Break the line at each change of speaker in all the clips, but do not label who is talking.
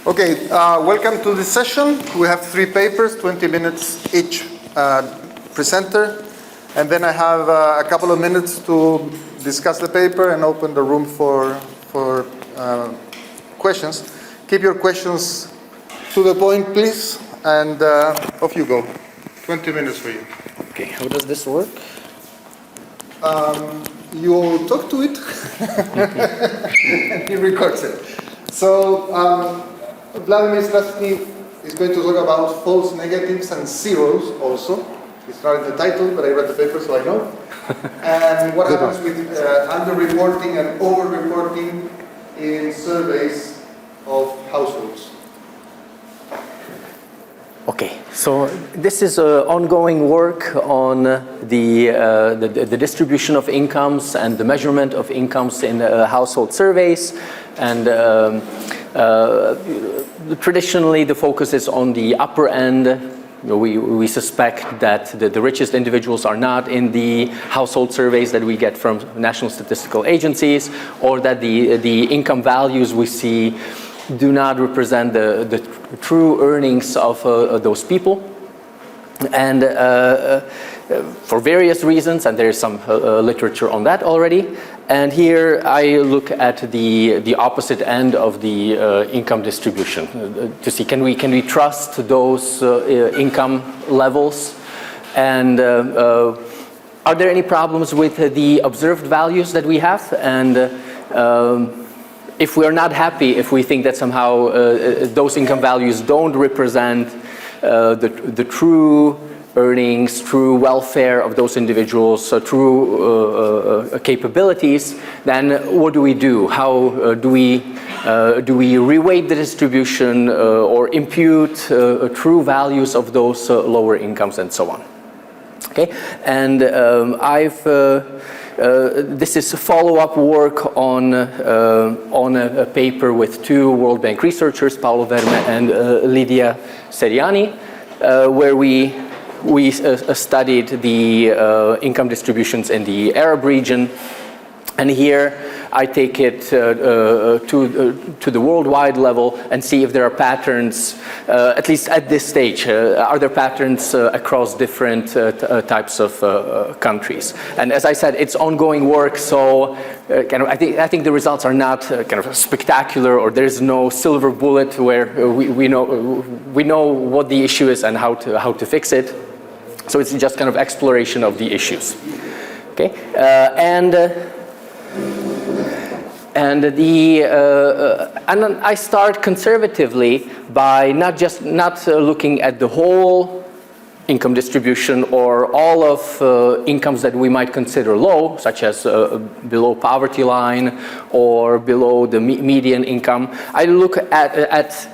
Okay, welcome to this session. We have 3 papers, 20 minutes each presenter. And then I have a couple of minutes to discuss the paper and open the room for questions. Keep your questions to the point, please. And off you go. 20 minutes for you.
Okay, how does this work?
You talk to it, and he records it. So, Vladimir Hlasny is going to talk about false negatives and zeros also. It's not in the title, but I read the paper, so I know. And what happens with underreporting and overreporting in surveys of households.
Okay, so this is ongoing work on the distribution of incomes and the measurement of incomes in household surveys. And traditionally, the focus is on the upper end. We suspect that the richest individuals are not in the household surveys that we get from national statistical agencies, or that the income values we see do not represent the true earnings of those people. And for various reasons, and there is some literature on that already. And here I look at the opposite end of the income distribution to see can we trust those income levels, and are there any problems with the observed values that we have, and if we are not happy, if we think that somehow those income values don't represent the true earnings, true welfare of those individuals, true capabilities, then what do we do? How do we reweight the distribution or impute true values of those lower incomes and so on? Okay, and this is follow-up work on a paper with 2 World Bank researchers, Paolo Verme and Lidia Seriani, where we studied the income distributions in the Arab region. And here I take it to the worldwide level and see if there are patterns, at least at this stage, are there patterns across different types of countries. And as I said, it's ongoing work, so I think the results are not kind of spectacular, or there's no silver bullet where we know what the issue is and how to fix it. So it's just kind of exploration of the issues. Okay, and I start conservatively by not looking at the whole income distribution or all of incomes that we might consider low, such as below poverty line or below the median income. I look at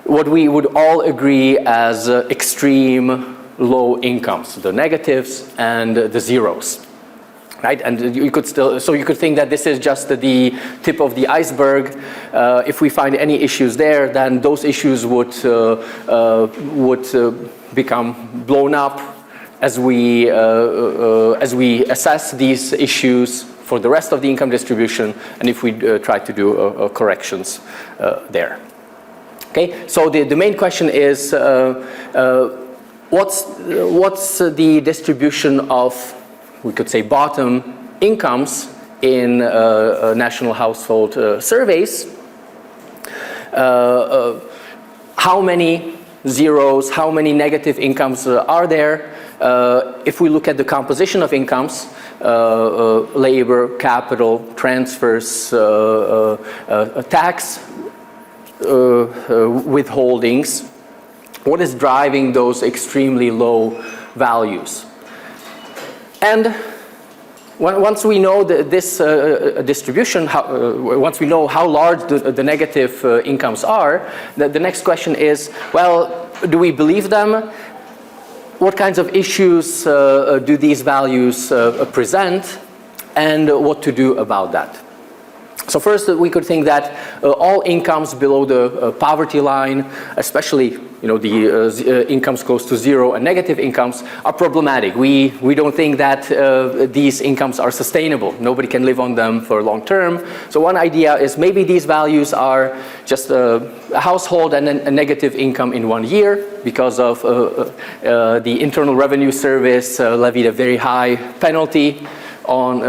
what we would all agree as extreme low incomes, the negatives and the zeros. Right, and you could think that this is just the tip of the iceberg. If we find any issues there, then those issues would become blown up as we assess these issues for the rest of the income distribution, and if we try to do corrections there. Okay, so the main question is what's the distribution of, we could say, bottom incomes in national household surveys. How many zeros, how many negative incomes are there? If we look at the composition of incomes, labor, capital, transfers, tax withholdings, what is driving those extremely low values? And once we know this distribution, once we know how large the negative incomes are, the next question is, well, do we believe them? What kinds of issues do these values present, and what to do about that? So first, we could think that all incomes below the poverty line, especially the incomes close to zero and negative incomes are problematic. We don't think that these incomes are sustainable. Nobody can live on them for long term. So one idea is maybe these values are just a household and a negative income in 1 year because of the Internal Revenue Service levied a very high penalty on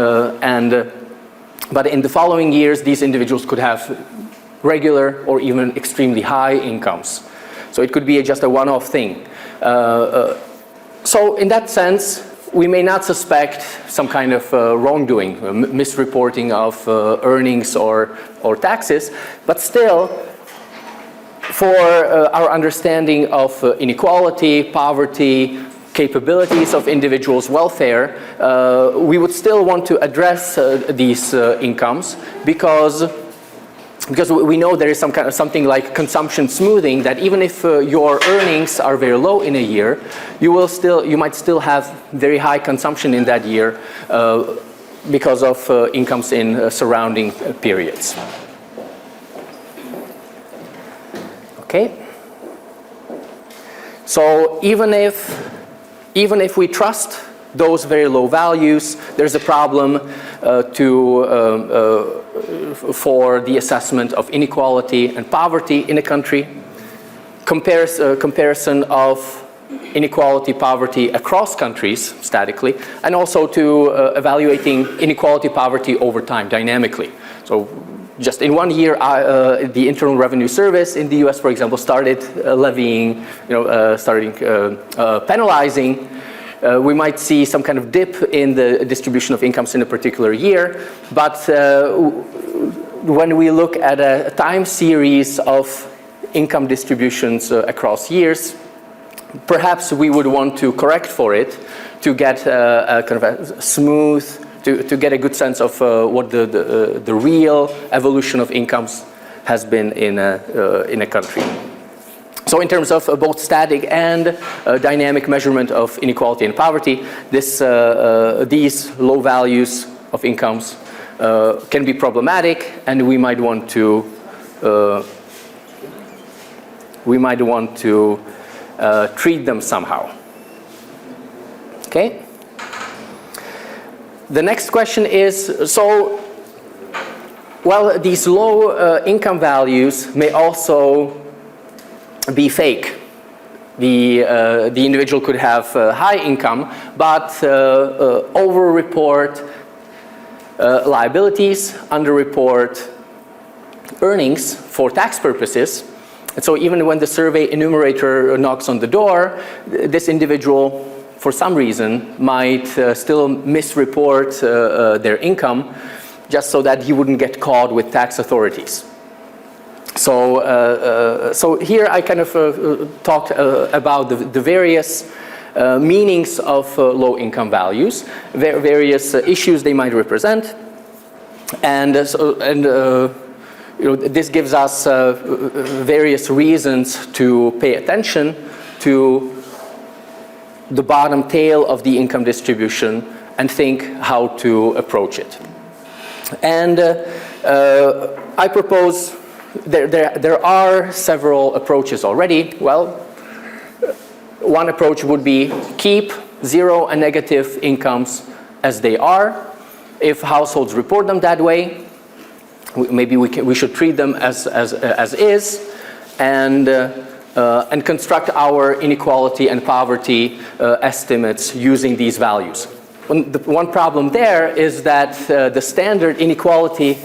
but in the following years these individuals could have regular or even extremely high incomes. So it could be just a one-off thing. So in that sense, we may not suspect some kind of wrongdoing, misreporting of earnings or taxes, but still, for our understanding of inequality, poverty, capabilities of individuals' welfare, we would still want to address these incomes because we know there is something like consumption smoothing, that even if your earnings are very low in a year, you might still have very high consumption in that year because of incomes in surrounding periods. Okay. So even if we trust those very low values, there's a problem for the assessment of inequality and poverty in a country, comparison of inequality, poverty across countries statically, and also to evaluating inequality, poverty over time dynamically. So just in 1 year, the Internal Revenue Service in the US, for example, started levying, penalizing. We might see some kind of dip in the distribution of incomes in a particular year, but when we look at a time series of income distributions across years, perhaps we would want to correct for it to get a kind of a smooth, to get a good sense of what the real evolution of incomes has been in a country. So in terms of both static and dynamic measurement of inequality and poverty, these low values of incomes can be problematic, and we might want to treat them somehow. Okay. The next question is, so well, these low income values may also be fake. The individual could have high income, but over-report liabilities, under-report earnings for tax purposes. And so even when the survey enumerator knocks on the door, this individual, for some reason, might still misreport their income just so that he wouldn't get caught with tax authorities. So here I kind of talked about the various meanings of low income values, various issues they might represent, and this gives us various reasons to pay attention to the bottom tail of the income distribution and think how to approach it. And I propose there are several approaches already. Well, one approach would be keep zero and negative incomes as they are. If households report them that way, maybe we should treat them as is, and construct our inequality and poverty estimates using these values. One problem there is that the standard inequality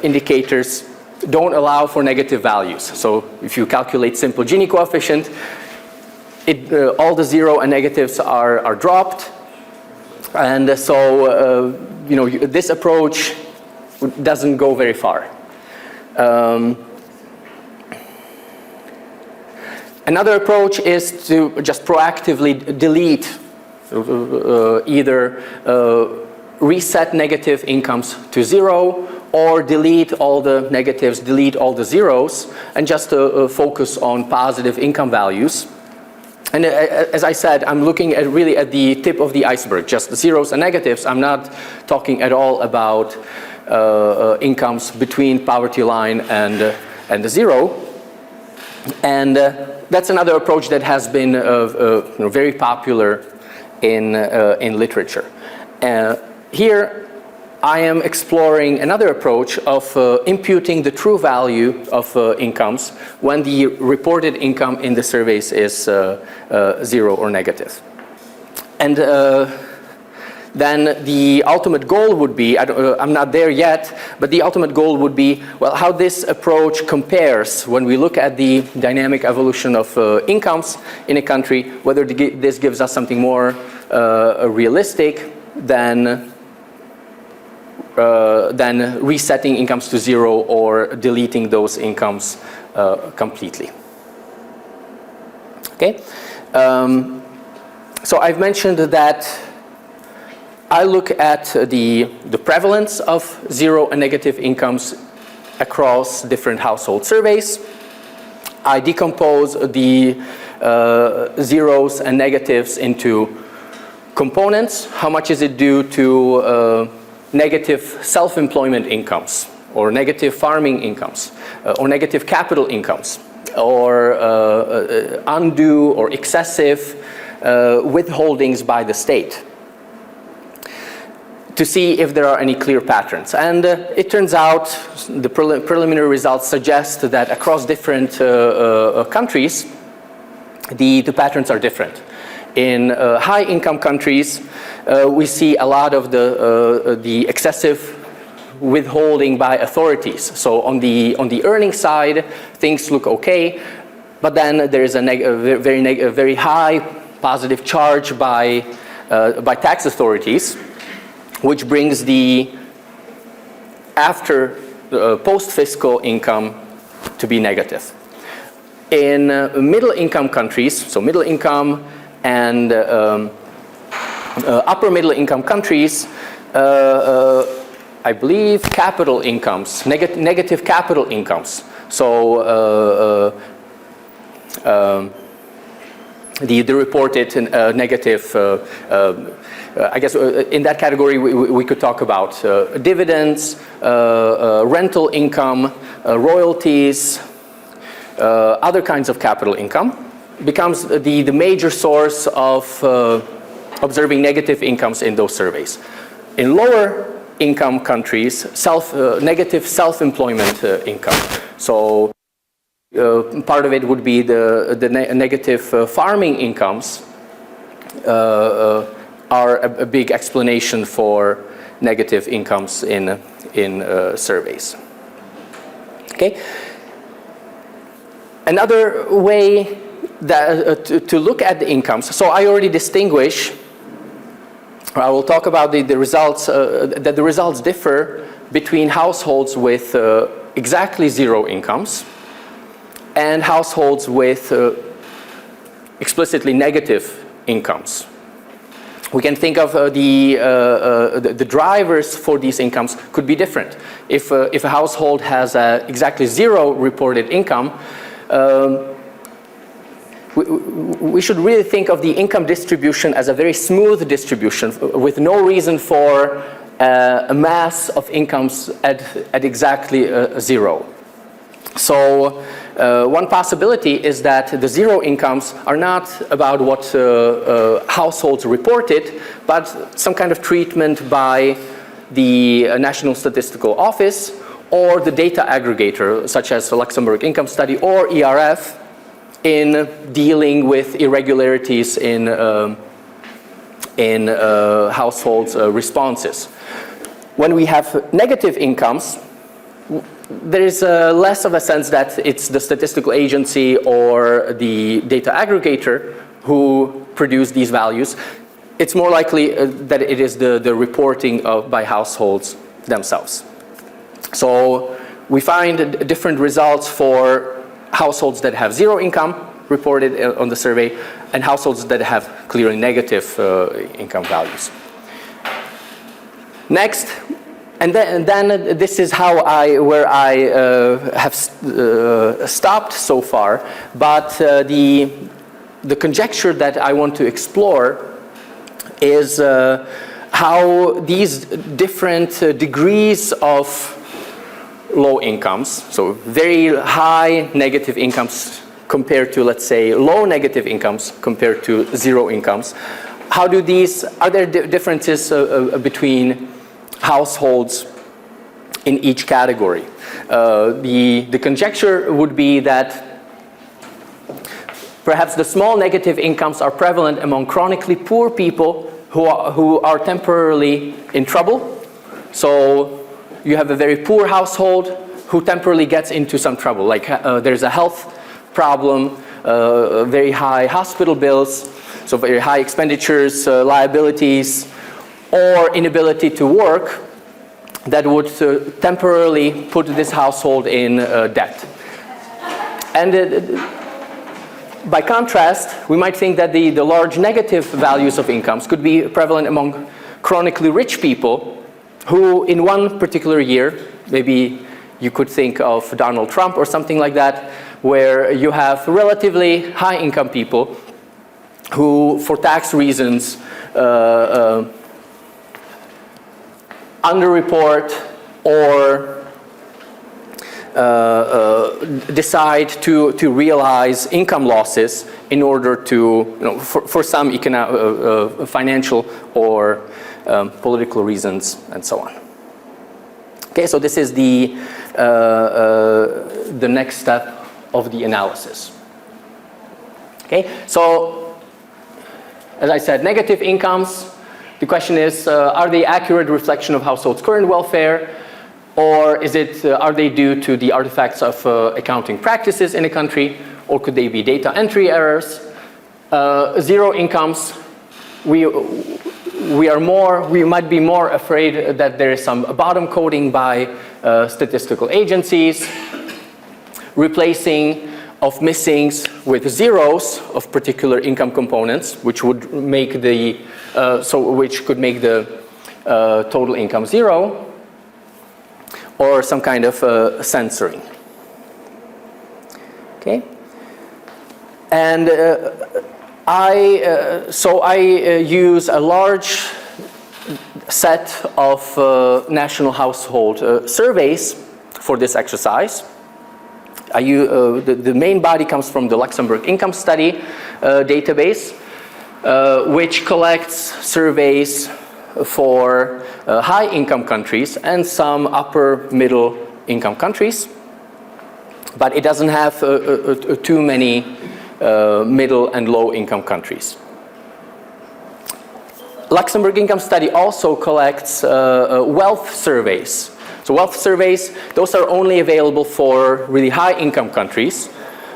indicators don't allow for negative values. So if you calculate simple Gini coefficient, all the zero and negatives are dropped, and so this approach doesn't go very far. Another approach is to just proactively delete, either reset negative incomes to zero, or delete all the negatives, delete all the zeros, and just focus on positive income values. And as I said, I'm looking at really at the tip of the iceberg, just the zeros and negatives. I'm not talking at all about incomes between poverty line and the zero. And that's another approach that has been very popular in literature. Here, I am exploring another approach of imputing the true value of incomes when the reported income in the surveys is 0 or negative. And then the ultimate goal would be, I'm not there yet, but the ultimate goal would be, well, how this approach compares when we look at the dynamic evolution of incomes in a country, whether this gives us something more realistic than resetting incomes to 0 or deleting those incomes completely. Okay, so I've mentioned that I look at the prevalence of 0 and negative incomes across different household surveys. I decompose the zeros and negatives into components. How much is it due to negative self-employment incomes, or negative farming incomes, or negative capital incomes, or undue or excessive withholdings by the state, to see if there are any clear patterns. And it turns out the preliminary results suggest that across different countries, the patterns are different. In high-income countries, we see a lot of the excessive withholding by authorities. So on the earning side, things look okay, but then there is a very high positive charge by tax authorities, which brings the post-fiscal income to be negative. In middle-income countries, so middle-income and upper middle-income countries, I believe capital incomes, negative capital incomes. So the reported negative, I guess in that category we could talk about dividends, rental income, royalties, other kinds of capital income becomes the major source of observing negative incomes in those surveys. In lower income countries, negative self-employment income. So part of it would be the negative farming incomes are a big explanation for negative incomes in surveys. Okay. Another way that, to look at the incomes, so I already distinguish, or I will talk about the results, that the results differ between households with exactly 0 incomes and households with explicitly negative incomes. We can think of the drivers for these incomes could be different. If a household has exactly 0 reported income, we should really think of the income distribution as a very smooth distribution with no reason for a mass of incomes at exactly 0. So one possibility is that the 0 incomes are not about what households reported, but some kind of treatment by the National Statistical Office or the data aggregator, such as the Luxembourg Income Study or ERF, in dealing with irregularities in households' responses. When we have negative incomes, there is less of a sense that it's the statistical agency or the data aggregator who produce these values. It's more likely that it is the reporting by households themselves. So we find different results for households that have 0 income reported on the survey and households that have clearly negative income values. Next, and then this is where I have stopped so far, but the conjecture that I want to explore is how these different degrees of low incomes, so very high negative incomes compared to, let's say, low negative incomes compared to zero incomes. Are there differences between households in each category? The conjecture would be that perhaps the small negative incomes are prevalent among chronically poor people who are temporarily in trouble. So you have a very poor household who temporarily gets into some trouble, like there's a health problem, very high hospital bills, so very high expenditures, liabilities, or inability to work that would temporarily put this household in debt. And by contrast, we might think that the large negative values of incomes could be prevalent among chronically rich people who in one particular year, maybe you could think of Donald Trump or something like that, where you have relatively high income people who, for tax reasons, underreport or decide to realize income losses in order to, for some financial or political reasons and so on. Okay, so this is the next step of the analysis. Okay, so as I said, negative incomes. The question is, are they accurate reflection of households' current welfare? Or are they due to the artifacts of accounting practices in a country? Or could they be data entry errors? Zero incomes, we might be more afraid that there is some bottom coding by statistical agencies, replacing of missings with zeros of particular income components, which would make which could make the total income zero, or some kind of censoring. Okay, and I use a large set of national household surveys for this exercise. The main body comes from the Luxembourg Income Study database, which collects surveys for high income countries and some upper middle income countries, but it doesn't have too many middle and low income countries. Luxembourg Income Study also collects wealth surveys. So wealth surveys, those are only available for really high income countries,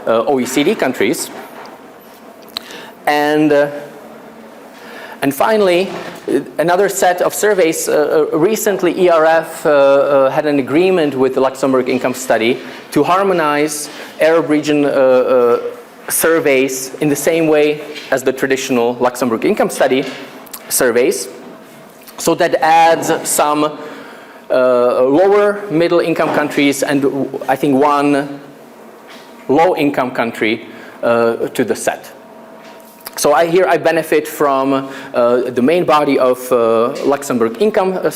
OECD countries. And finally, another set of surveys. Recently, ERF had an agreement with the Luxembourg Income Study to harmonize Arab region surveys in the same way as the traditional Luxembourg Income Study surveys. So that adds some lower middle income countries and I think one low income country to the set. So here I benefit from the main body of Luxembourg income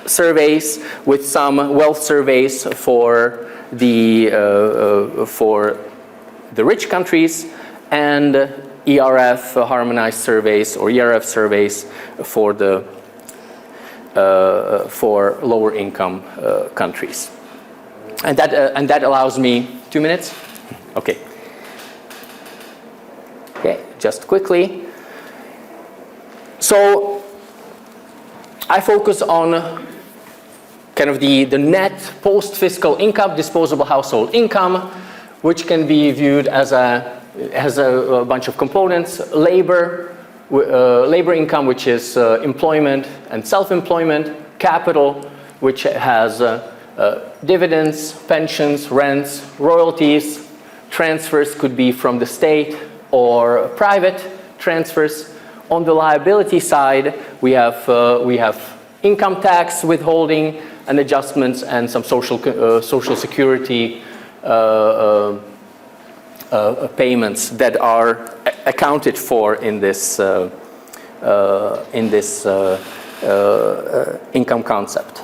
surveys with some wealth surveys for the rich countries and ERF harmonized surveys or ERF surveys for the for lower income countries. And that allows me 2 minutes? Okay. Okay, just quickly. So I focus on kind of the net post-fiscal income, disposable household income, which can be viewed as has a bunch of components: labor income, which is employment and self-employment; capital, which has dividends, pensions, rents, royalties; transfers could be from the state or private transfers. On the liability side, we have income tax withholding and adjustments and some social security payments that are accounted for in this income concept.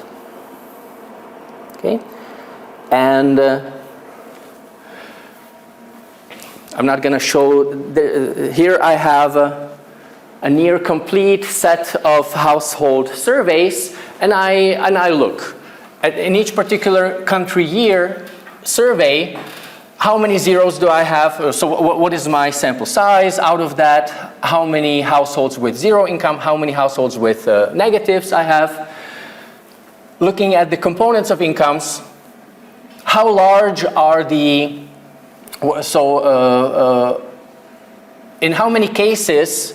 Okay, and I'm not going to show, here I have a near complete set of household surveys, and I look at in each particular country year survey, how many zeros do I have? So what is my sample size? Out of that, how many households with zero income, how many households with negatives I have? Looking at the components of incomes, how large are the, in how many cases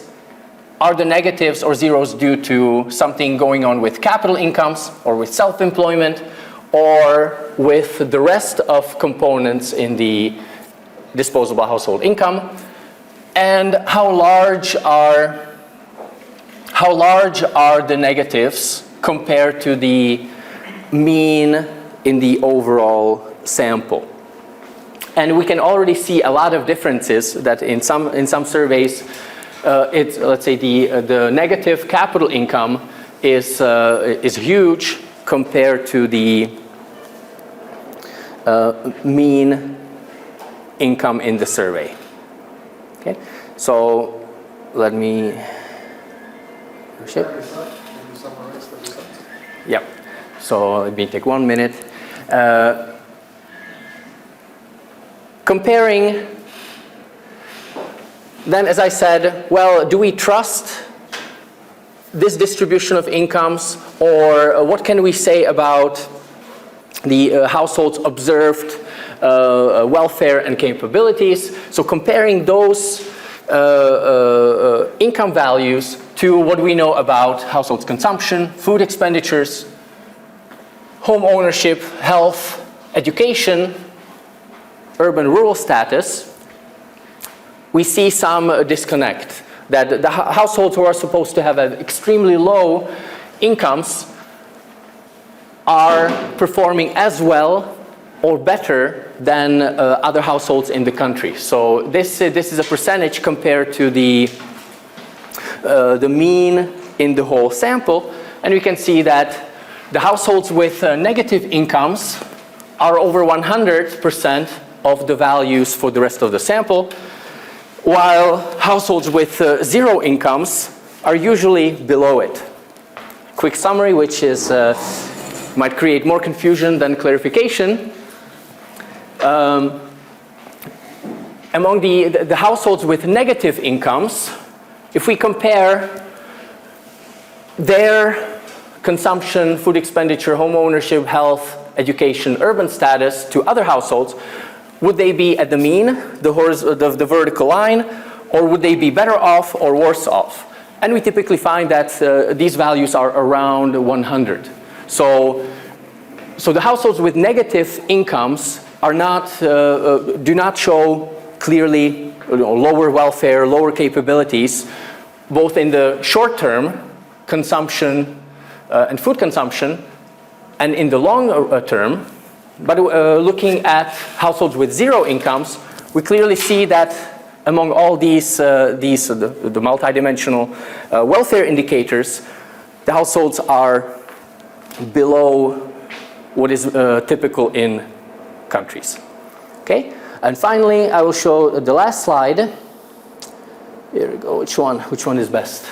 are the negatives or zeros due to something going on with capital incomes or with self-employment or with the rest of components in the disposable household income? And how large are the negatives compared to the mean in the overall sample? And we can already see a lot of differences that in some surveys, it's, let's say the negative capital income is huge compared to the mean income in the survey. Okay, so let me yeah. So let me take 1 minute. Comparing, then as I said, well, do we trust this distribution of incomes, or what can we say about the households' observed welfare and capabilities? So comparing those income values to what we know about households' consumption, food expenditures, home ownership, health, education, urban-rural status, we see some disconnect. That the households who are supposed to have extremely low incomes are performing as well or better than other households in the country. So this is a percentage compared to the mean in the whole sample, and we can see that the households with negative incomes are over 100% of the values for the rest of the sample, while households with zero incomes are usually below it. Quick summary, which is might create more confusion than clarification. Among the households with negative incomes, if we compare their consumption, food expenditure, home ownership, health, education, urban status to other households, would they be at the mean, the vertical line, or would they be better off or worse off? And we typically find that these values are around 100. So the households with negative incomes are not, do not show clearly lower welfare, lower capabilities, both in the short term, consumption and food consumption, and in the long term. But looking at households with zero incomes, we clearly see that among all these the multidimensional welfare indicators, the households are below what is typical in countries. Okay, and finally, I will show the last slide. Here we go. Which one is best?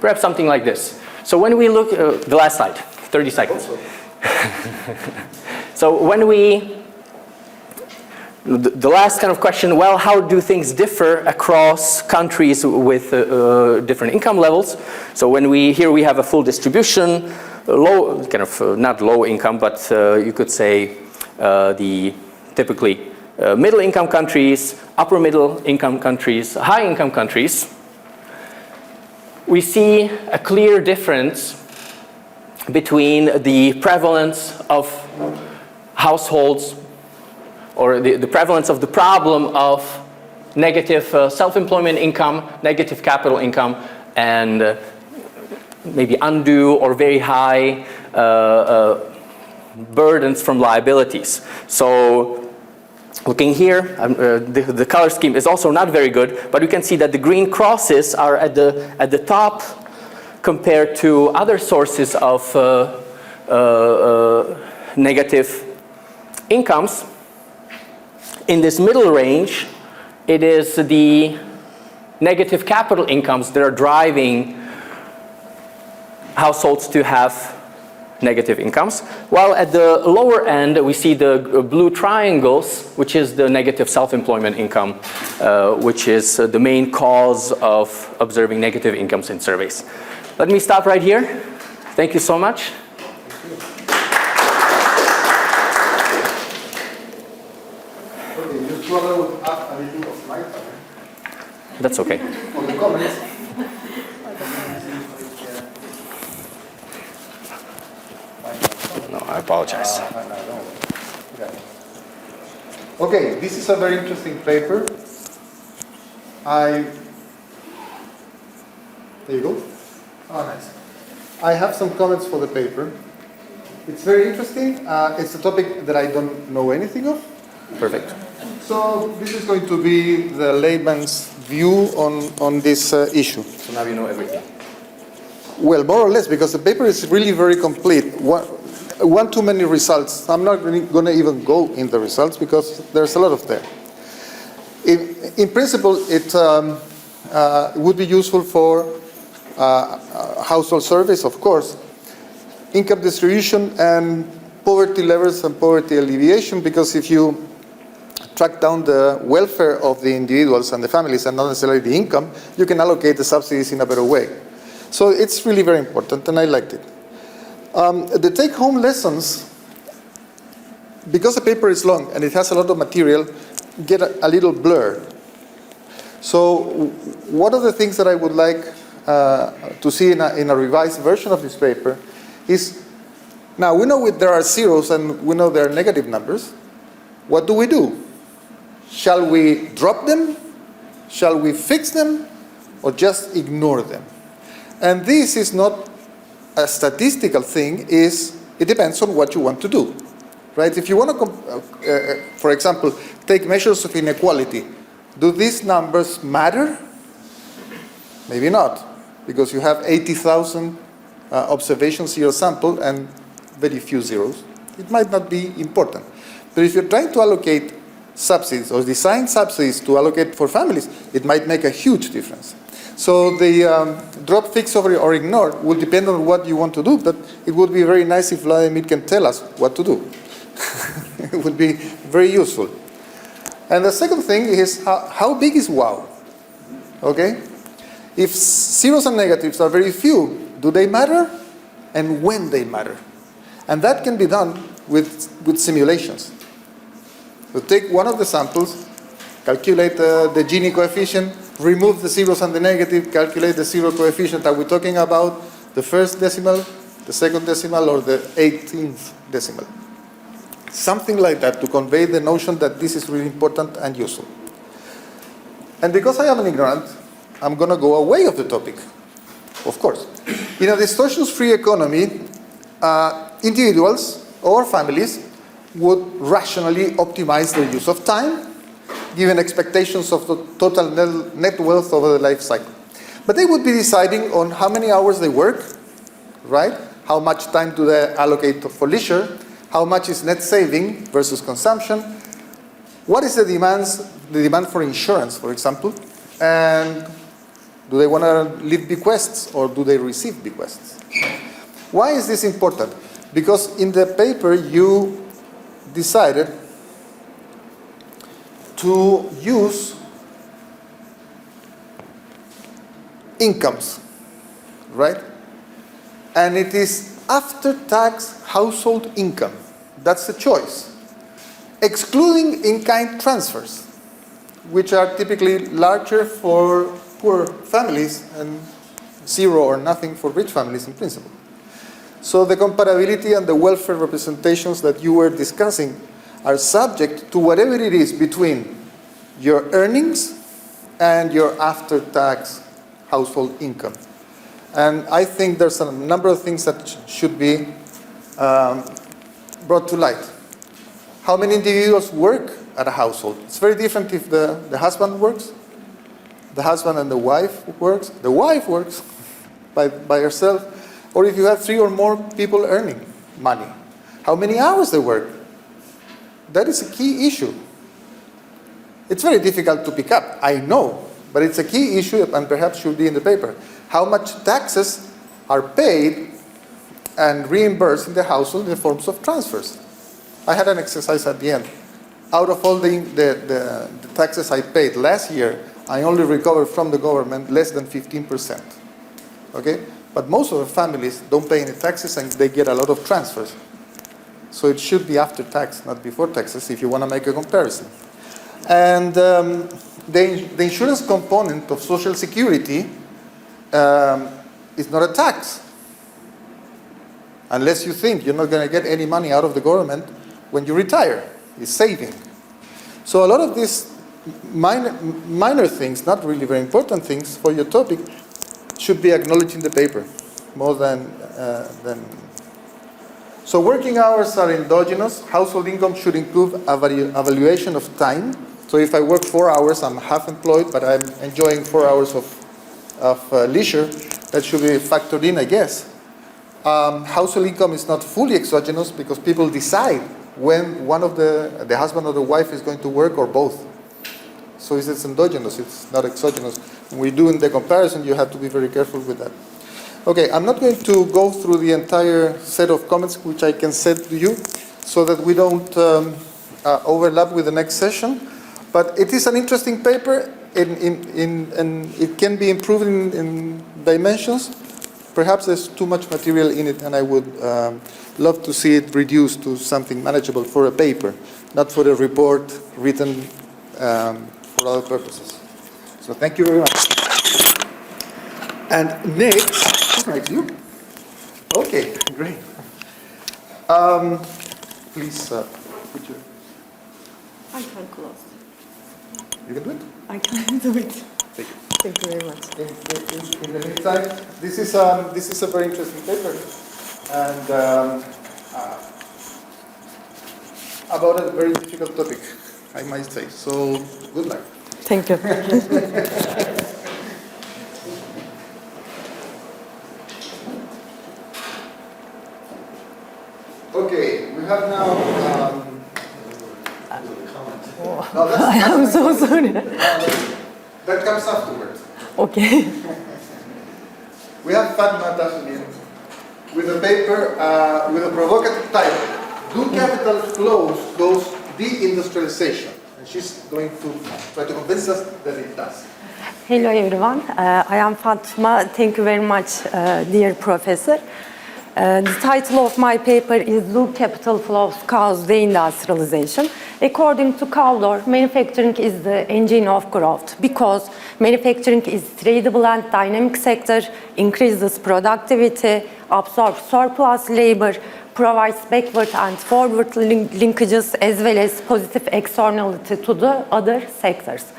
Perhaps something like this. So when we look, the last slide, 30 seconds. So when the last kind of question, well, how do things differ across countries with different income levels? So when here we have a full distribution, low, kind of not low income, but you could say the typically middle income countries, upper middle income countries, high income countries. We see a clear difference between the prevalence of households, or the prevalence of the problem of negative self-employment income, negative capital income, and maybe undue or very high burdens from liabilities. So looking here, the color scheme is also not very good, but you can see that the green crosses are at the top compared to other sources of negative incomes. In this middle range, it is the negative capital incomes that are driving households to have negative incomes, while at the lower end we see the blue triangles, which is the negative self-employment income, which is the main cause of observing negative incomes in surveys. Let me stop right here. Thank you so much.
Okay, you probably would add a little of my time.
That's okay.
On the comments.
No, I apologize.
Okay, this is a very interesting paper. There you go. Oh, nice. I have some comments for the paper. It's very interesting. It's a topic that I don't know anything of.
Perfect.
So this is going to be the layman's view on this issue.
So now you know everything.
Well, more or less, because the paper is really very complete. One too many results. I'm not going to even go in the results because there's a lot of them. In principle, it would be useful for household surveys, of course, income distribution and poverty levels and poverty alleviation, because if you track down the welfare of the individuals and the families and not necessarily the income, you can allocate the subsidies in a better way. So it's really very important, and I liked it. The take-home lessons, because the paper is long and it has a lot of material, get a little blurred. So one of the things that I would like to see in a revised version of this paper is, now we know there are zeros and we know there are negative numbers. What do? Shall we drop them? Shall we fix them? Or just ignore them? And this is not a statistical thing, it depends on what you want to do, right? If you want to, for example, take measures of inequality, do these numbers matter? Maybe not, because you have 80,000 observations in your sample and very few zeros. It might not be important. But if you're trying to allocate subsidies or design subsidies to allocate for families, it might make a huge difference. So the drop, fix, or ignore will depend on what you want to do, but it would be very nice if Vladimir can tell us what to do. It would be very useful. And the second thing is, how big is wow? Okay? If zeros and negatives are very few, do they matter? And when they matter? And that can be done with simulations. So take one of the samples, calculate the Gini coefficient, remove the zeros and the negative, calculate the zero coefficient. Are we talking about the first decimal, the second decimal, or the 18th decimal? Something like that to convey the notion that this is really important and useful. And because I am an ignorant, I'm going to go away of the topic, of course. In a distortions-free economy, individuals or families would rationally optimize their use of time, given expectations of the total net wealth over the life cycle. But they would be deciding on how many hours they work, right? How much time do they allocate for leisure? How much is net saving versus consumption? What is the demand for insurance, for example? And do they want to leave bequests or do they receive bequests? Why is this important? Because in the paper you decided to use incomes, right? And it is after-tax household income. That's the choice. Excluding in-kind transfers, which are typically larger for poor families and zero or nothing for rich families in principle. So the comparability and the welfare representations that you were discussing are subject to whatever it is between your earnings and your after-tax household income. And I think there's a number of things that should be brought to light. How many individuals work at a household? It's very different if the husband works, the husband and the wife works by herself, or if you have 3 or more people earning money. How many hours they work? That is a key issue. It's very difficult to pick up, I know, but it's a key issue and perhaps should be in the paper. How much taxes are paid and reimbursed in the household in the forms of transfers? I had an exercise at the end. Out of all the taxes I paid last year, I only recovered from the government less than 15%. Okay? But most of the families don't pay any taxes and they get a lot of transfers. So it should be after tax, not before taxes, if you want to make a comparison. And the insurance component of Social Security is not a tax. Unless you think you're not going to get any money out of the government when you retire. It's saving. So a lot of these minor things, not really very important things for your topic, should be acknowledged in the paper more than. So working hours are endogenous. Household income should include a valuation of time. So if I work 4 hours, I'm half employed, but I'm enjoying 4 hours of leisure. That should be factored in, I guess. Household income is not fully exogenous because people decide when one of the husband or the wife is going to work or both. So it's endogenous, it's not exogenous. When we're doing the comparison, you have to be very careful with that. Okay, I'm not going to go through the entire set of comments which I can send to you so that we don't overlap with the next session. But it is an interesting paper and it can be improved in dimensions. Perhaps there's too much material in it and I would love to see it reduced to something manageable for a paper, not for a report written for other purposes. So thank you very much. And next you. Okay, great. Please put your.
I can close.
You can do it?
I can do it.
Thank you.
Thank you very much.
In the meantime, this is a very interesting paper, and about a very difficult topic, I might say. So good luck.
Thank you.
Okay, we have now. No,
I am so sorry.
That comes afterwards.
Okay.
We have Fatma Taşdemir with a paper with a provocative title. Do capital flows goes deindustrialization? And she's going to try to convince us that it does.
Hello everyone. I am Fatma. Thank you very much, dear professor. The title of my paper is Do Capital Flows Cause Deindustrialization? According to Kaldor, manufacturing is the engine of growth because manufacturing is tradable and dynamic sector, increases productivity, absorbs surplus labor, provides backward and forward linkages as well as positive externality to the other sectors.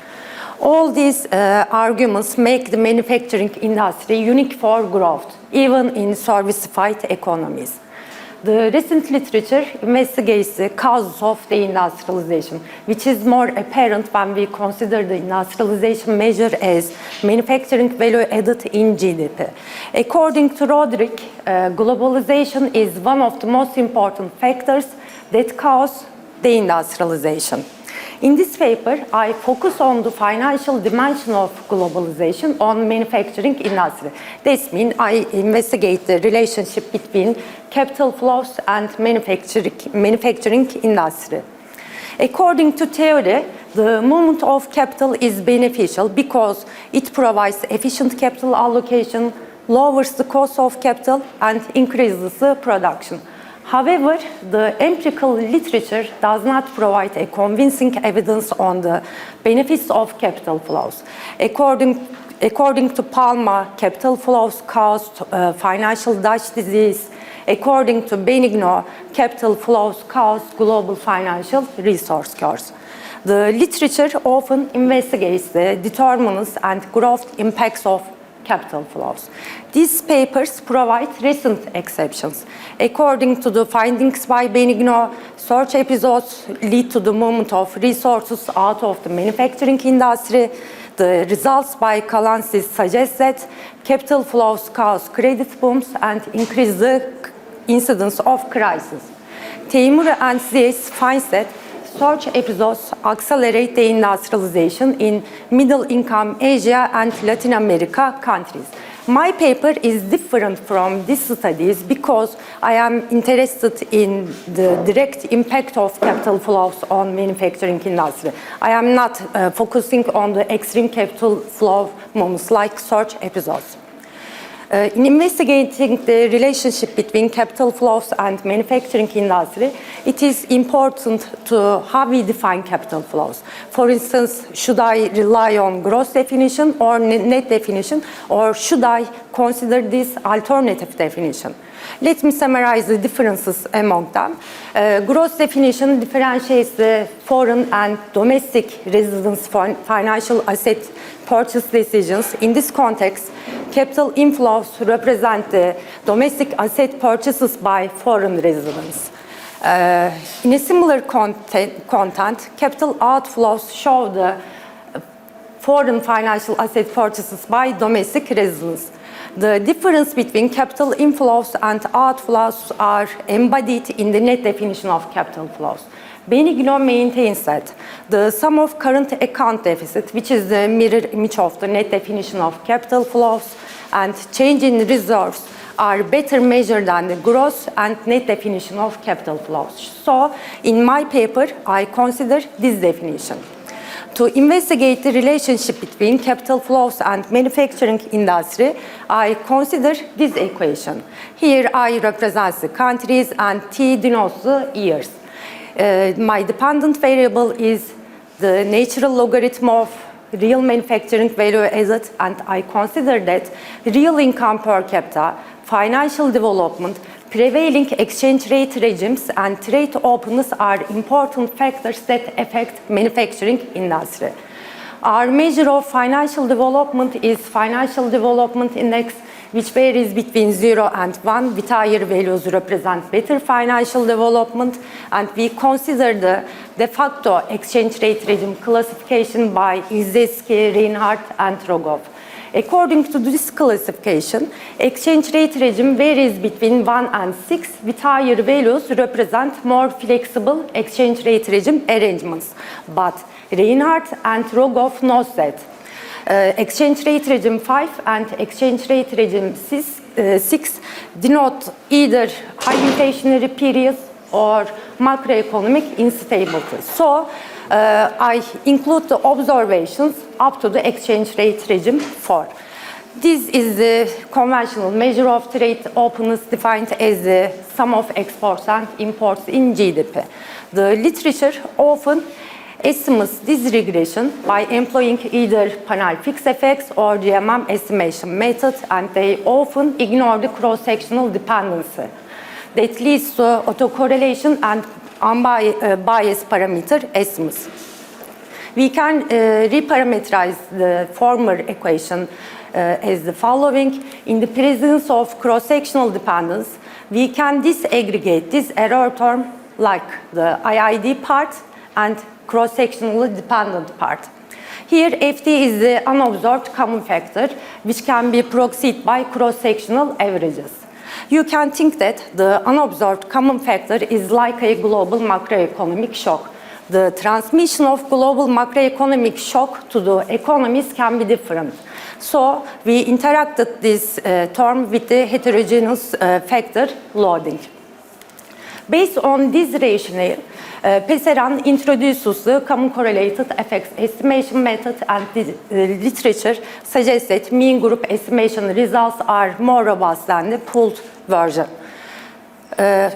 All these arguments make the manufacturing industry unique for growth, even in servicified economies. The recent literature investigates the causes of the industrialization, which is more apparent when we consider the industrialization measure as manufacturing value added in GDP. According to Roderick, globalization is one of the most important factors that cause the industrialization. In this paper, I focus on the financial dimension of globalization on manufacturing industry. This means I investigate the relationship between capital flows and manufacturing industry. According to theory, the movement of capital is beneficial because it provides efficient capital allocation, lowers the cost of capital, and increases the production. However, the empirical literature does not provide a convincing evidence on the benefits of capital flows. According to Palma, capital flows caused financial Dutch disease. According to Benigno, capital flows cause global financial resource curse. The literature often investigates the determinants and growth impacts of capital flows. These papers provide recent exceptions. According to the findings by Benigno, such episodes lead to the movement of resources out of the manufacturing industry. The results by Kalansis suggest that capital flows cause credit booms and increase the incidence of crisis. Teimur and Ziyes finds that search episodes accelerate the industrialization in middle-income Asia and Latin America countries. My paper is different from these studies because I am interested in the direct impact of capital flows on manufacturing industry. I am not focusing on the extreme capital flow moments like search episodes. In investigating the relationship between capital flows and manufacturing industry, it is important to how we define capital flows. For instance, should I rely on gross definition or net definition, or should I consider this alternative definition? Let me summarize the differences among them. Gross definition differentiates the foreign and domestic residents' financial asset purchase decisions. In this context, capital inflows represent the domestic asset purchases by foreign residents. In a similar content, capital outflows show the foreign financial asset purchases by domestic residents. The difference between capital inflows and outflows are embodied in the net definition of capital flows. Benigno maintains that the sum of current account deficit, which is the mirror image of the net definition of capital flows, and change in reserves are better measured than the gross and net definition of capital flows. So, in my paper, I consider this definition. To investigate the relationship between capital flows and manufacturing industry, I consider this equation. Here I represent the countries and T denotes the years. My dependent variable is the natural logarithm of real manufacturing value added, and I consider that real income per capita, financial development, prevailing exchange rate regimes, and trade openness are important factors that affect manufacturing industry. Our measure of financial development is financial development index, which varies between 0 and 1, with higher values represent better financial development, and we consider the de facto exchange rate regime classification by Izetsky, Reinhardt, and Rogov. According to this classification, exchange rate regime varies between 1 and 6, with higher values represent more flexible exchange rate regime arrangements. But Reinhardt and Rogov notes that exchange rate regime 5 and exchange rate regime 6 denote either high inflationary periods or macroeconomic instability. So I include the observations up to the exchange rate regime 4. This is the conventional measure of trade openness defined as the sum of exports and imports in GDP. The literature often estimates this regression by employing either panel fixed effects or GMM estimation method, and they often ignore the cross-sectional dependency that leads to autocorrelation and unbiased parameter estimates. We can reparameterize the former equation as the following. In the presence of cross-sectional dependence, we can disaggregate this error term like the IID part and cross-sectionally dependent part. Here, FT is the unobserved common factor, which can be proxied by cross-sectional averages. You can think that the unobserved common factor is like a global macroeconomic shock. The transmission of global macroeconomic shock to the economies can be different. So we interacted this term with the heterogeneous factor loading. Based on this rationale, Peseran introduces the common correlated effects estimation method, and the literature suggests that mean group estimation results are more robust than the pooled version.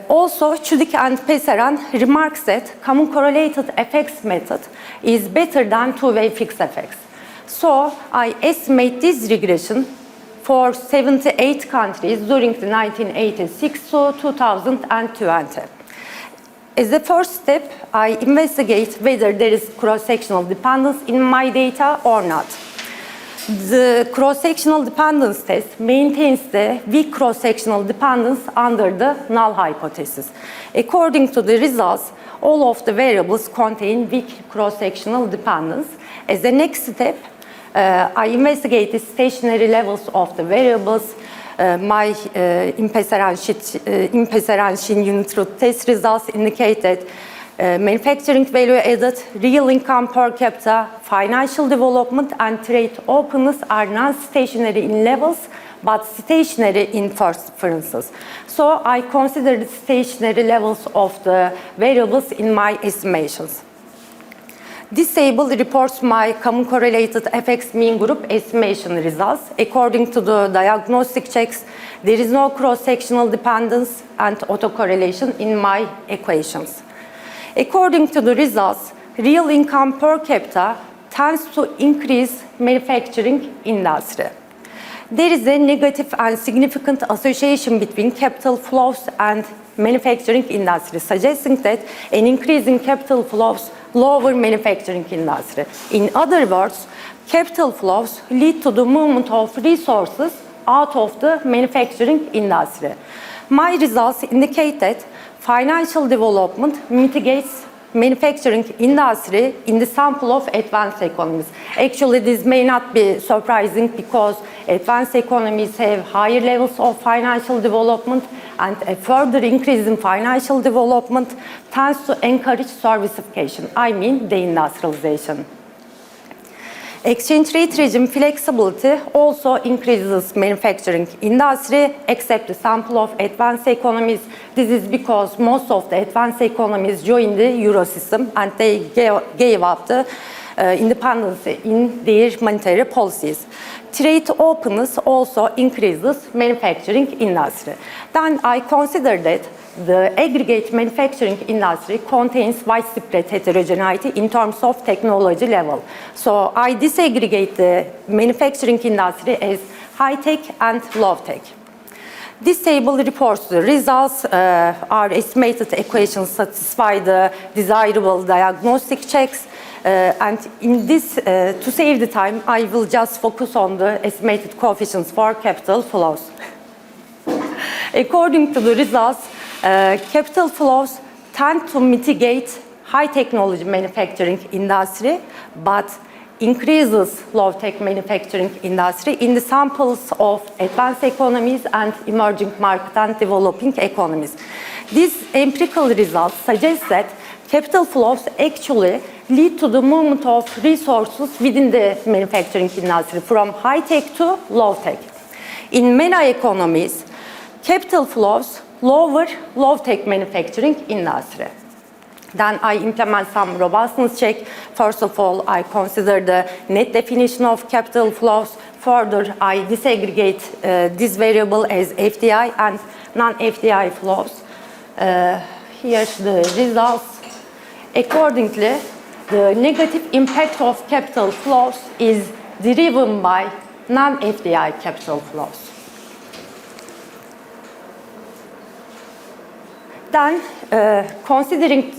Also, Chudik and Peseran remarks that common correlated effects method is better than two-way fixed effects. So I estimate this regression for 78 countries during the 1986 to 2020. As a first step, I investigate whether there is cross-sectional dependence in my data or not. The cross-sectional dependence test maintains the weak cross-sectional dependence under the null hypothesis. According to the results, all of the variables contain weak cross-sectional dependence. As a next step, I investigate the stationary levels of the variables. My Impesaran unit root test results indicate that manufacturing value added, real income per capita, financial development, and trade openness are non-stationary in levels, but stationary in preferences. So I consider the stationary levels of the variables in my estimations. This table reports my common correlated FX mean group estimation results. According to the diagnostic checks, there is no cross-sectional dependence and autocorrelation in my equations. According to the results, real income per capita tends to increase manufacturing industry. There is a negative and significant association between capital flows and manufacturing industry, suggesting that an increase in capital flows lower manufacturing industry. In other words, capital flows lead to the movement of resources out of the manufacturing industry. My results indicate that financial development mitigates manufacturing industry in the sample of advanced economies. Actually, this may not be surprising because advanced economies have higher levels of financial development, and a further increase in financial development tends to encourage servicification, I mean deindustrialization. Exchange rate regime flexibility also increases manufacturing industry, except the sample of advanced economies. This is because most of the advanced economies joined the Euro system and they gave up the independence in their monetary policies. Trade openness also increases manufacturing industry. Then I consider that the aggregate manufacturing industry contains widespread heterogeneity in terms of technology level. So I disaggregate the manufacturing industry as high-tech and low-tech. This table reports the results. Our estimated equations satisfy the desirable diagnostic checks. And in this, to save the time, I will just focus on the estimated coefficients for capital flows. According to the results, capital flows tend to mitigate high technology manufacturing industry, but increases low-tech manufacturing industry in the samples of advanced economies and emerging market and developing economies. These empirical results suggest that capital flows actually lead to the movement of resources within the manufacturing industry from high-tech to low-tech. In many economies, capital flows lower low-tech manufacturing industry. Then I implement some robustness check. First of all, I consider the net definition of capital flows. Further, I disaggregate this variable as FDI and non-FDI flows. Here's the results. Accordingly, the negative impact of capital flows is driven by non-FDI capital flows. Then, considering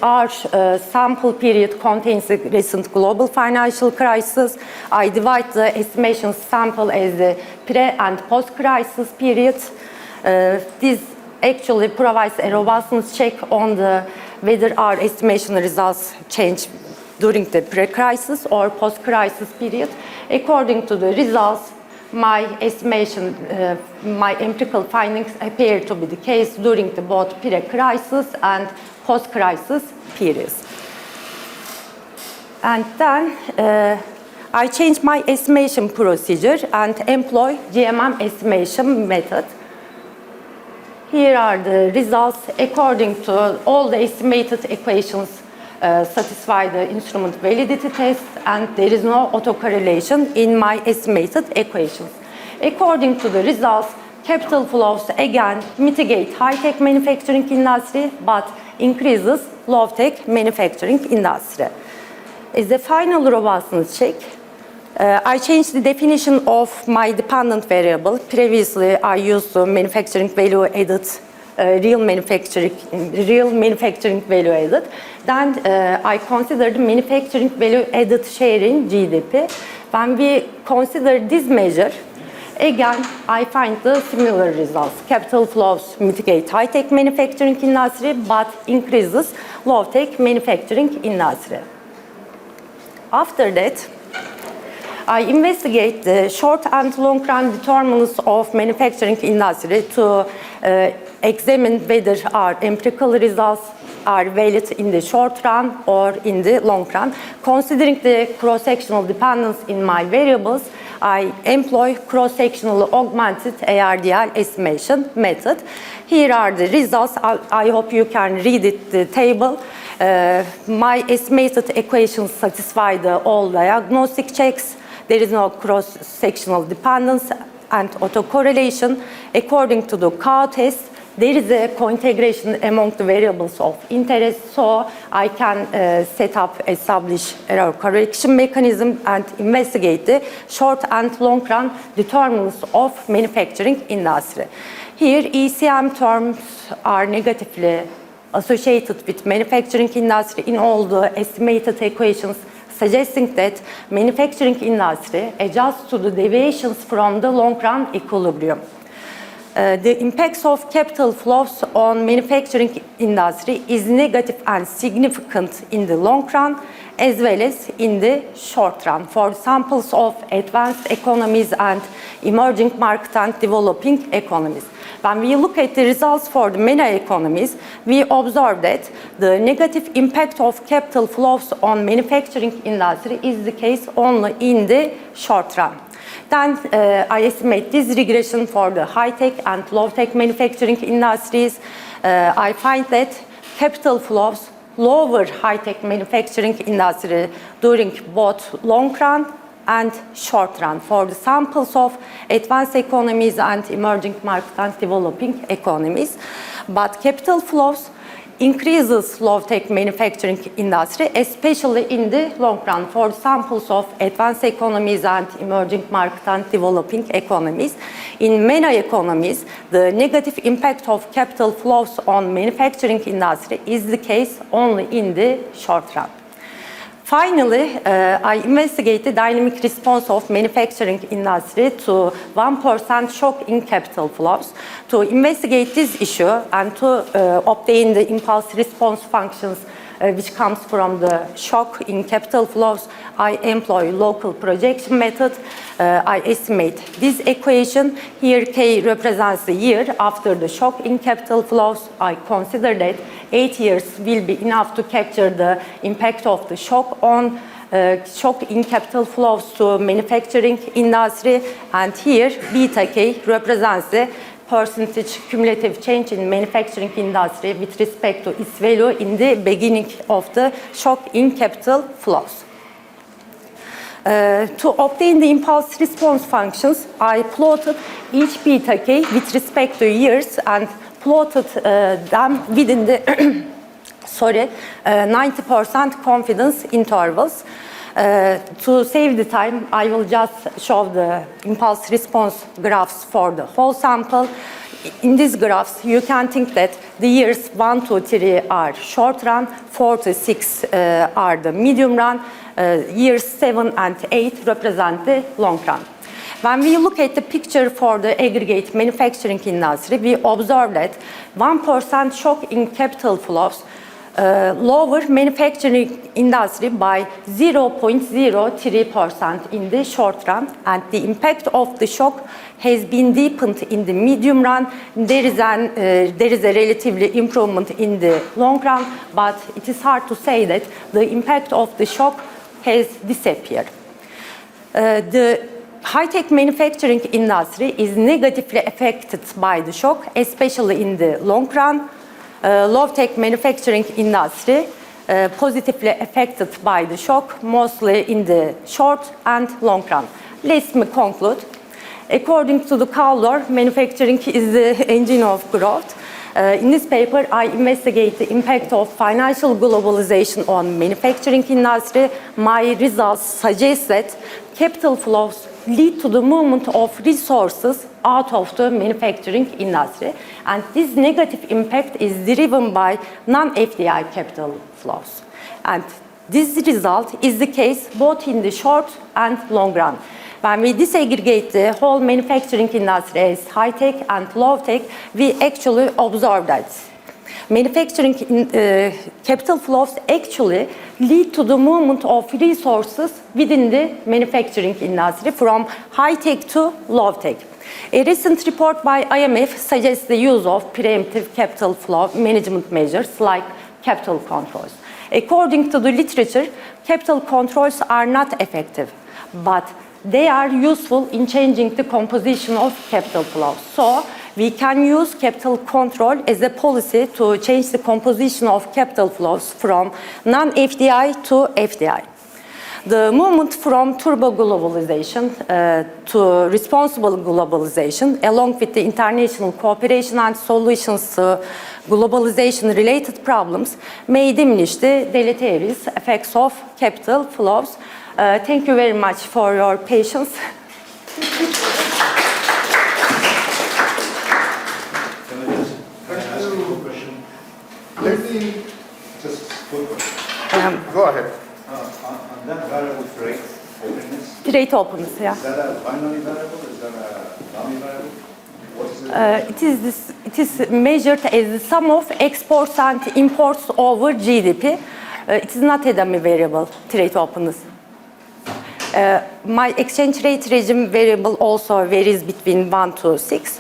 our sample period contains a recent global financial crisis, I divide the estimation sample as the pre- and post-crisis periods. This actually provides a robustness check on whether our estimation results change during the pre-crisis or post-crisis period. According to the results, my estimation, my empirical findings appear to be the case during both pre-crisis and post-crisis periods. And then I changed my estimation procedure and employ GMM estimation method. Here are the results. According to all the estimated equations satisfy the instrument validity test, and there is no autocorrelation in my estimated equations. According to the results, capital flows again mitigate high-tech manufacturing industry, but increases low-tech manufacturing industry. As a final robustness check, I changed the definition of my dependent variable. Previously, I used the manufacturing value added, real manufacturing value added. Then I considered manufacturing value added share in GDP. When we consider this measure, again, I find the similar results. Capital flows mitigate high-tech manufacturing industry, but increases low-tech manufacturing industry. After that, I investigate the short and long-run determinants of manufacturing industry to examine whether our empirical results are valid in the short run or in the long run. Considering the cross-sectional dependence in my variables, I employ cross-sectional augmented ARDL estimation method. Here are the results. I hope you can read it, the table. My estimated equations satisfy all diagnostic checks. There is no cross-sectional dependence and autocorrelation. According to the cow test, there is a co-integration among the variables of interest, so I can establish error correction mechanism and investigate the short and long run determinants of manufacturing industry. Here, ECM terms are negatively associated with manufacturing industry in all the estimated equations, suggesting that manufacturing industry adjusts to the deviations from the long run equilibrium. The impacts of capital flows on manufacturing industry is negative and significant in the long run as well as in the short run for samples of advanced economies and emerging market and developing economies. When we look at the results for the MENA economies, we observe that the negative impact of capital flows on manufacturing industry is the case only in the short run. Then I estimate this regression for the high-tech and low-tech manufacturing industries. I find that capital flows lower high-tech manufacturing industry during both long run and short run for the samples of advanced economies and emerging market and developing economies. But capital flows increases low-tech manufacturing industry, especially in the long run for samples of advanced economies and emerging market and developing economies. In MENA economies, the negative impact of capital flows on manufacturing industry is the case only in the short run. Finally, I investigate the dynamic response of manufacturing industry to 1% shock in capital flows. To investigate this issue and to obtain the impulse response functions which comes from the shock in capital flows, I employ local projection method. I estimate this equation. Here K represents the year after the shock in capital flows. I consider that 8 years will be enough to capture the impact of the shock on shock in capital flows to manufacturing industry. And here beta K represents the percentage cumulative change in manufacturing industry with respect to its value in the beginning of the shock in capital flows. To obtain the impulse response functions, I plotted each beta K with respect to years and plotted them within the 90% confidence intervals. To save the time, I will just show the impulse response graphs for the whole sample. In these graphs, you can think that the years 1 to 3 are short run, 4 to 6 are the medium run, years 7 and 8 represent the long run. When we look at the picture for the aggregate manufacturing industry, we observe that 1% shock in capital flows lower manufacturing industry by 0.03% in the short run, and the impact of the shock has been deepened in the medium run. There is a relatively improvement in the long run, but it is hard to say that the impact of the shock has disappeared. The high-tech manufacturing industry is negatively affected by the shock, especially in the long run. Low-tech manufacturing industry positively affected by the shock, mostly in the short and long run. Let me conclude. According to the Caldor, manufacturing is the engine of growth. In this paper, I investigate the impact of financial globalization on manufacturing industry. My results suggest that capital flows lead to the movement of resources out of the manufacturing industry, and this negative impact is driven by non-FDI capital flows. And this result is the case both in the short and long run. When we disaggregate the whole manufacturing industry as high-tech and low-tech, we actually observe that Manufacturing capital flows actually lead to the movement of resources within the manufacturing industry from high-tech to low-tech. A recent report by IMF suggests the use of preemptive capital flow management measures like capital controls. According to the literature, capital controls are not effective, but they are useful in changing the composition of capital flows. So we can use capital control as a policy to change the composition of capital flows from non-FDI to FDI. The movement from turbo globalization to responsible globalization, along with the international cooperation and solutions to globalization-related problems, may diminish the deleterious effects of capital flows. Thank you very much for your patience.
Let me
just quick question.
go ahead.
On that variable trade openness,
Trade openness, yeah.
is that a binary variable? Is that a dummy variable? What is it?
It is measured as the sum of exports and imports over GDP. It is not a dummy variable, trade openness. My exchange rate regime variable also varies between 1 to 6.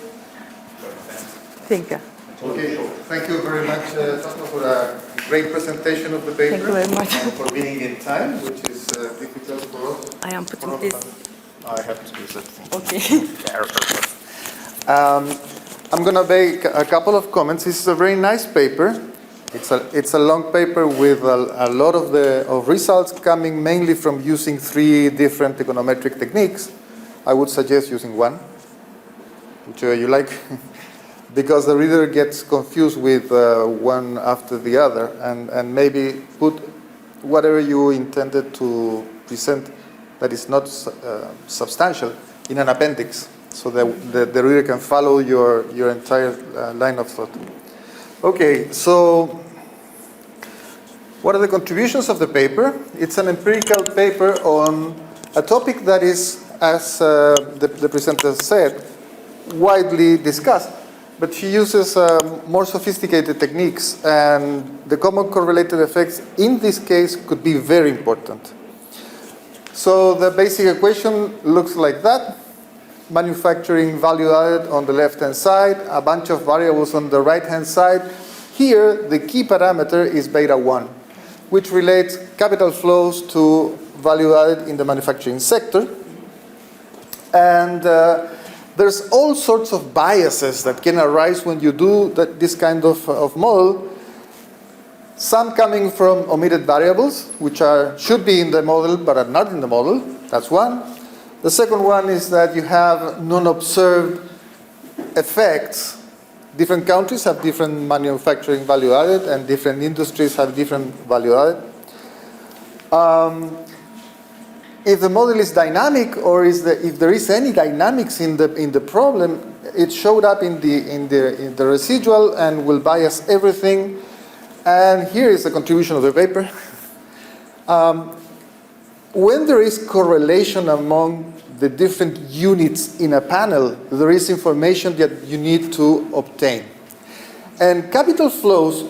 Thank you.
Okay, thank you very much, Fatma, for a great presentation of the paper.
Thank you very much.
And for being in time, which is difficult for us.
I am putting this.
I have to use that thing.
Okay.
I'm going to make a couple of comments. This is a very nice paper. It's a long paper with a lot of results coming mainly from using 3 different econometric techniques. I would suggest using one, which you like, because the reader gets confused with one after the other, and maybe put whatever you intended to present that is not substantial in an appendix, so that the reader can follow your entire line of thought. Okay, so what are the contributions of the paper? It's an empirical paper on a topic that is, as the presenter said, widely discussed, but she uses more sophisticated techniques, and the common correlated effects in this case could be very important. So the basic equation looks like that. Manufacturing value added on the left-hand side, a bunch of variables on the right-hand side. Here, the key parameter is beta 1, which relates capital flows to value added in the manufacturing sector. And there's all sorts of biases that can arise when you do this kind of model. Some coming from omitted variables, which should be in the model but are not in the model. That's one. The second one is that you have non-observed effects. Different countries have different manufacturing value added, and different industries have different value added. If the model is dynamic, or if there is any dynamics in the problem, it showed up in the residual and will bias everything. And here is the contribution of the paper. When there is correlation among the different units in a panel, there is information that you need to obtain. And capital flows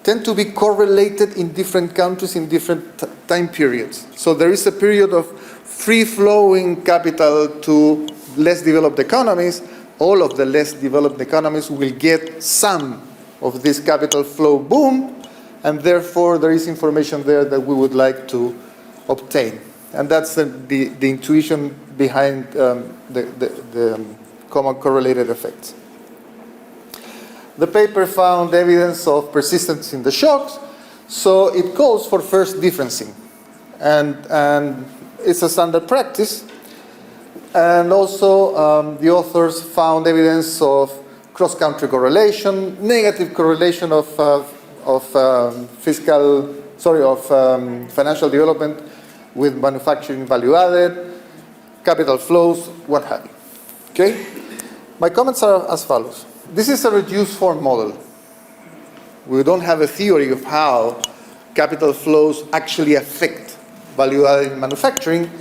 tend to be correlated in different countries in different time periods. So there is a period of free-flowing capital to less developed economies. All of the less developed economies will get some of this capital flow boom, and therefore there is information there that we would like to obtain. And that's the intuition behind the common correlated effects. The paper found evidence of persistence in the shocks, so it calls for first differencing. And it's a standard practice. And also the authors found evidence of cross-country correlation, negative correlation of financial development with manufacturing value added, capital flows, what have you. Okay? My comments are as follows. This is a reduced form model. We don't have a theory of how capital flows actually affect value added in manufacturing.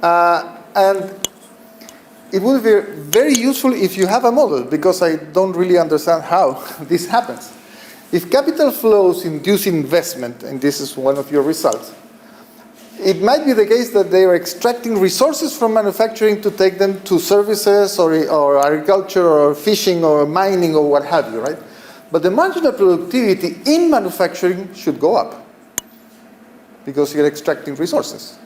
And it would be very useful if you have a model, because I don't really understand how this happens. If capital flows induce investment, and this is one of your results, it might be the case that they are extracting resources from manufacturing to take them to services or agriculture or fishing or mining or what have you, right? But the marginal productivity in manufacturing should go up because you're extracting resources,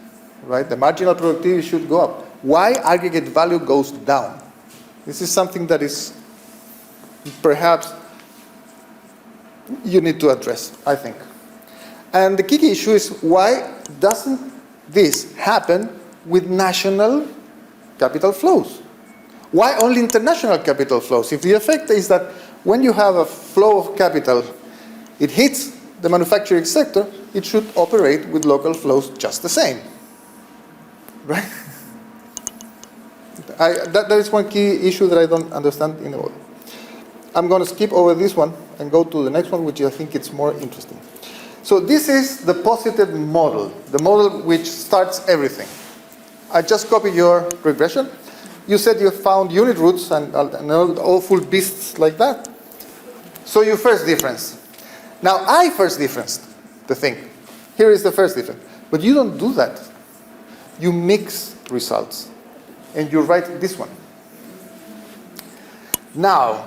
right? The marginal productivity should go up. Why aggregate value goes down? This is something that is perhaps you need to address, I think. And the key issue is, why doesn't this happen with national capital flows? Why only international capital flows? If the effect is that when you have a flow of capital, it hits the manufacturing sector, it should operate with local flows just the same, right? That is one key issue that I don't understand in a way. I'm going to skip over this one and go to the next one, which I think it's more interesting. So this is the positive model, the model which starts everything. I just copied your regression. You said you found unit roots and awful beasts like that. So you first difference. Now I first differenced the thing. Here is the first difference. But you don't do that. You mix results. And you write this one. Now,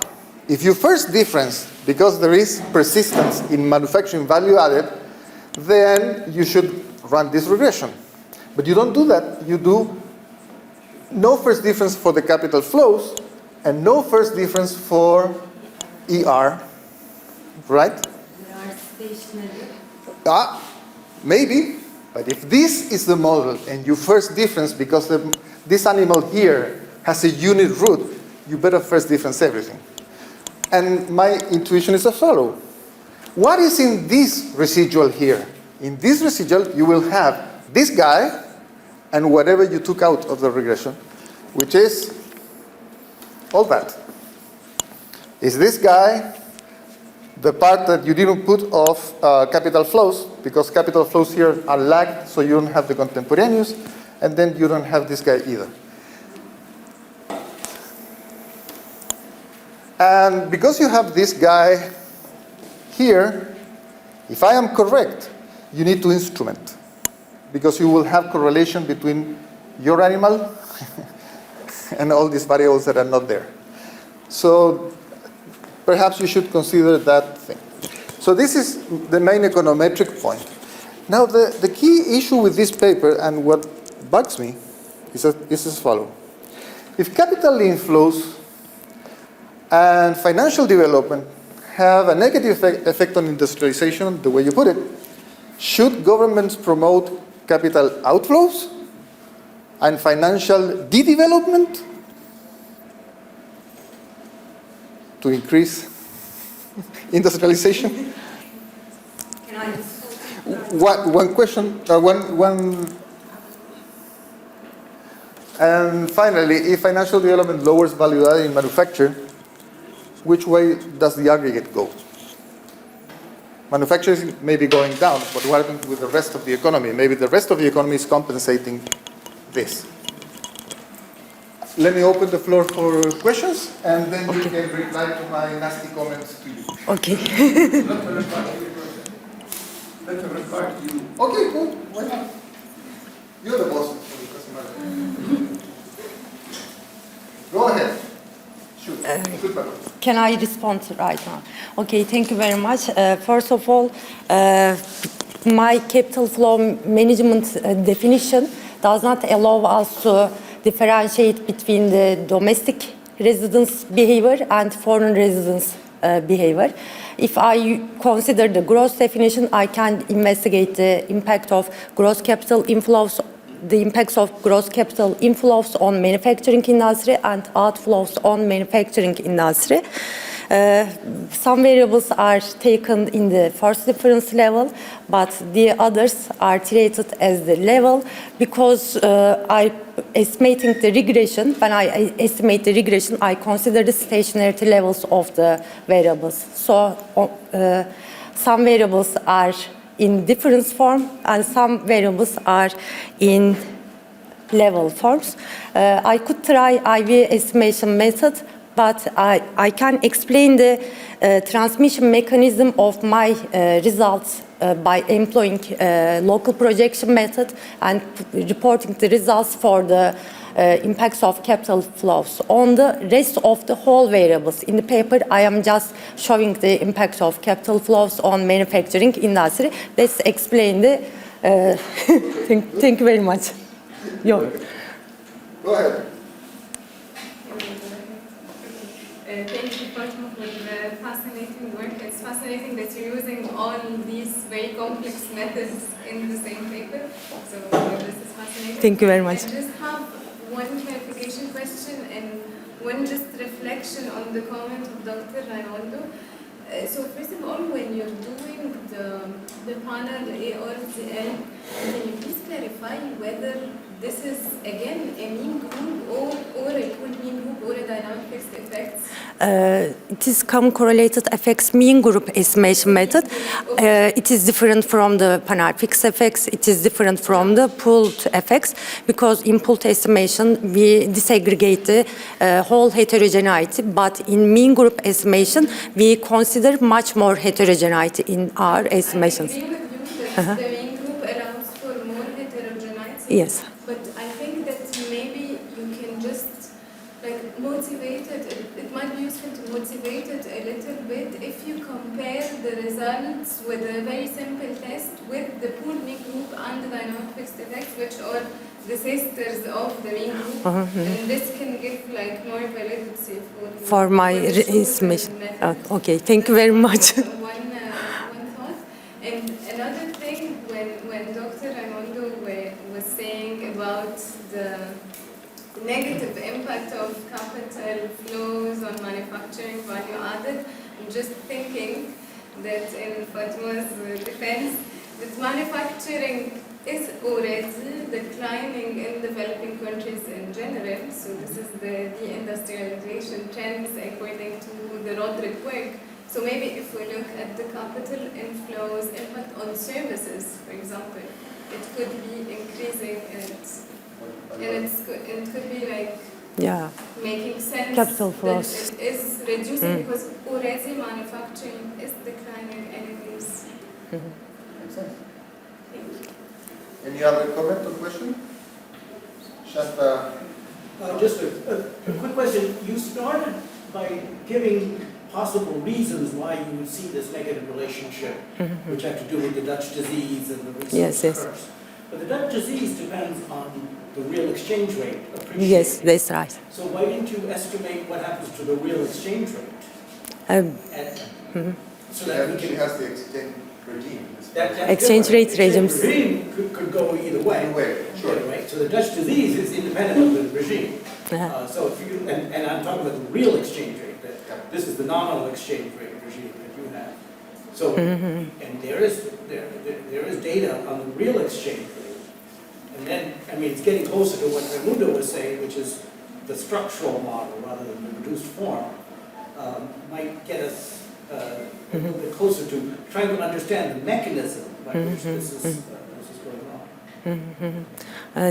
if you first difference, because there is persistence in manufacturing value added, then you should run this regression. But you don't do that. You do no first difference for the capital flows and no first difference for ER, right?
They are stationary.
Maybe, but if this is the model and you first difference because this animal here has a unit root, you better first difference everything. And my intuition is as follows. What is in this residual here? In this residual, you will have this guy and whatever you took out of the regression, which is all that. Is this guy the part that you didn't put of capital flows, because capital flows here are lagged, so you don't have the contemporaneous, and then you don't have this guy either. And because you have this guy here, if I am correct, you need to instrument, because you will have correlation between your animal and all these variables that are not there. So perhaps you should consider that thing. So this is the main econometric point. Now the key issue with this paper, and what bugs me, is as follows. If capital inflows and financial development have a negative effect on industrialization, the way you put it, should governments promote capital outflows and financial de-development to increase industrialization?
Can I
One question, and finally, if financial development lowers value added in manufacture, which way does the aggregate go? Manufacturing may be going down, but what happens with the rest of the economy? Maybe the rest of the economy is compensating this. Let me open the floor for questions, and then you can reply to my nasty comments to you.
Okay.
Let me reply to you.
Okay, cool. Why not? You're the boss, so it doesn't matter. Go ahead. Shoot. Shoot back.
Can I respond right now? Okay, thank you very much. First of all, my capital flow management definition does not allow us to differentiate between the domestic residents' behavior and foreign residents' behavior. If I consider the gross definition, I can investigate the impact of gross capital inflows, the impacts of gross capital inflows on manufacturing industry and outflows on manufacturing industry. Some variables are taken in the first difference level, but the others are treated as the level because I estimating the regression. When I estimate the regression, I consider the stationarity levels of the variables. So some variables are in difference form and some variables are in level forms. I could try IV estimation method, but I can explain the transmission mechanism of my results by employing local projection method and reporting the results for the impacts of capital flows on the rest of the whole variables. In the paper, I am just showing the impact of capital flows on manufacturing industry. Let's explain the. Thank you very much.
Go ahead.
Thank you, Fatma, for the fascinating work. It's fascinating that you're using all these very complex methods in the same paper. So this is fascinating.
Thank you very much.
I just have one clarification question and one just reflection on the comment of Dr. Raimundo. So first of all, when you're doing the panel ARZL, can you please clarify whether this is again a mean group or a pool mean group or a dynamic fixed effects?
It is common correlated effects mean group estimation method. It is different from the panel fixed effects. It is different from the pooled effects because in pooled estimation we disaggregate the whole heterogeneity, but in mean group estimation we consider much more heterogeneity in our estimations.
I agree with you that the mean group allows for more heterogeneity.
Yes.
But I think that maybe you can just like motivate it. It might be useful to motivate it a little bit if you compare the results with a very simple test with the pooled mean group and the dynamic fixed effects, which are the sisters of the mean group. And this can give like more validity
For my estimation. Okay, thank you very much.
One thought. And another thing, when Dr. Raimundo was saying about the negative impact of capital flows on manufacturing value added, I'm just thinking that in Fatma's defense, that manufacturing is already declining in developing countries in general. So this is the industrialization trends according to the Roderick work. So maybe if we look at the capital inflows impact on services, for example, it could be increasing and it could be like making sense
Capital flows.
that it is reducing because already manufacturing is declining anyways.
Makes sense.
Thank you.
Any other comment or question? Shanta.
Just a quick question. You started by giving possible reasons why you would see this negative relationship, which had to do with the Dutch disease and the resource curse. But the Dutch disease depends on the real exchange rate appreciating.
Yes, that's right.
So why didn't you estimate what happens to the real exchange rate? So that we
She
can...
has the exchange regime.
That
Exchange rate regimes.
regime could go either way.
Sure.
Right? So the Dutch disease is independent of the regime. So if you, and I'm talking about the real exchange rate, that this is the nominal exchange rate regime that you have. So, and there is data on the real exchange rate. And then, I mean, it's getting closer to what Raimundo was saying, which is the structural model rather than the reduced form, might get us a little bit closer to trying to understand the mechanism by which this is going on.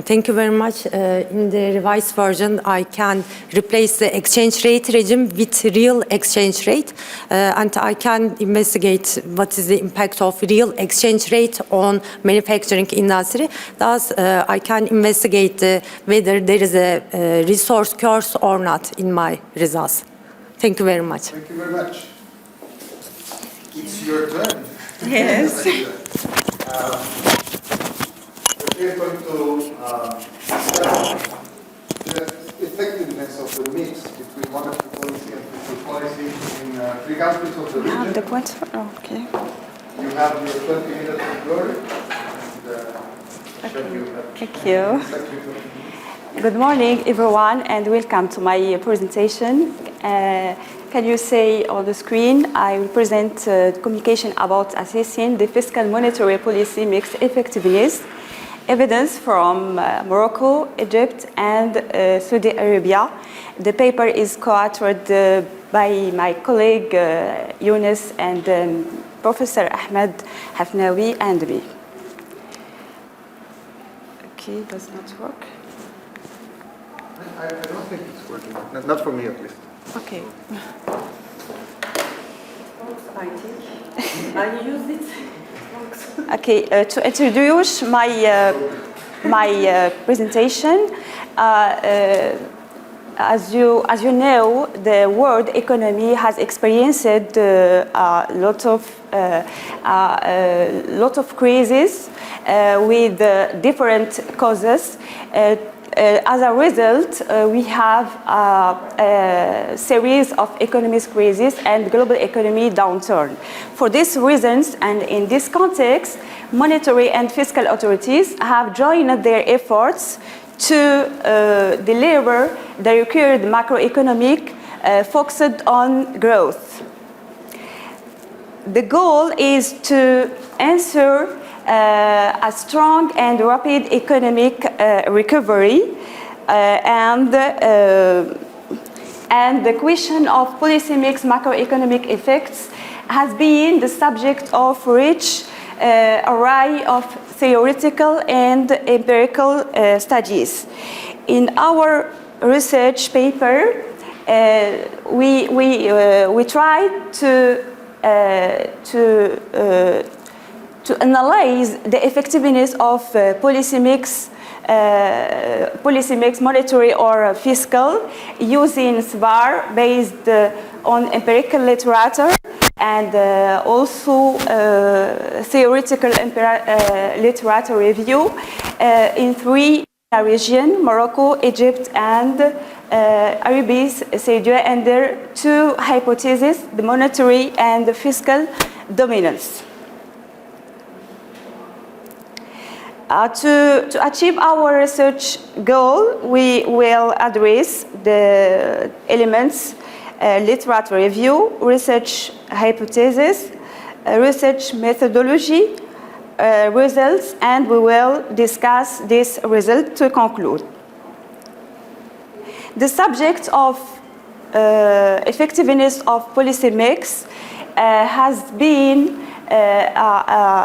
Thank you very much. In the revised version, I can replace the exchange rate regime with real exchange rate, and I can investigate what is the impact of real exchange rate on manufacturing industry. Thus, I can investigate whether there is a resource curse or not in my results. Thank you very much.
Thank you very much. It's your turn.
Yes.
We're going to discuss the effectiveness of the mix between monetary policy and fiscal policy in 3 countries of the region.
The pointer? Oh, okay.
You have your 20 minutes of glory.
Thank you. Good morning, everyone, and welcome to my presentation. Can you say on the screen, I will present communication about assessing the fiscal monetary policy mix effectiveness, evidence from Morocco, Egypt, and Saudi Arabia. The paper is co-authored by my colleague Younes and Professor Ahmed, Hefnaoui, and me. Okay, does not work.
I don't think it's working. Not for me, at least.
Okay.
I think I used it.
Okay, to introduce my presentation, as you know, the world economy has experienced a lot of crises with different causes. As a result, we have a series of economic crises and global economy downturn. For these reasons, and in this context, monetary and fiscal authorities have joined their efforts to deliver the required macroeconomic focused on growth. The goal is to ensure a strong and rapid economic recovery, and the question of policy mix macroeconomic effects has been the subject of rich array of theoretical and empirical studies. In our research paper, we tried to analyze the effectiveness of policy mix, monetary or fiscal, using SVAR based on empirical literature and also theoretical literature review in three regions: Morocco, Egypt, and Arabia Saudi, under two hypotheses: the monetary and the fiscal dominance. To achieve our research goal, we will address the elements: literature review, research hypothesis, research methodology, results, and we will discuss this result to conclude. The subject of effectiveness of policy mix has been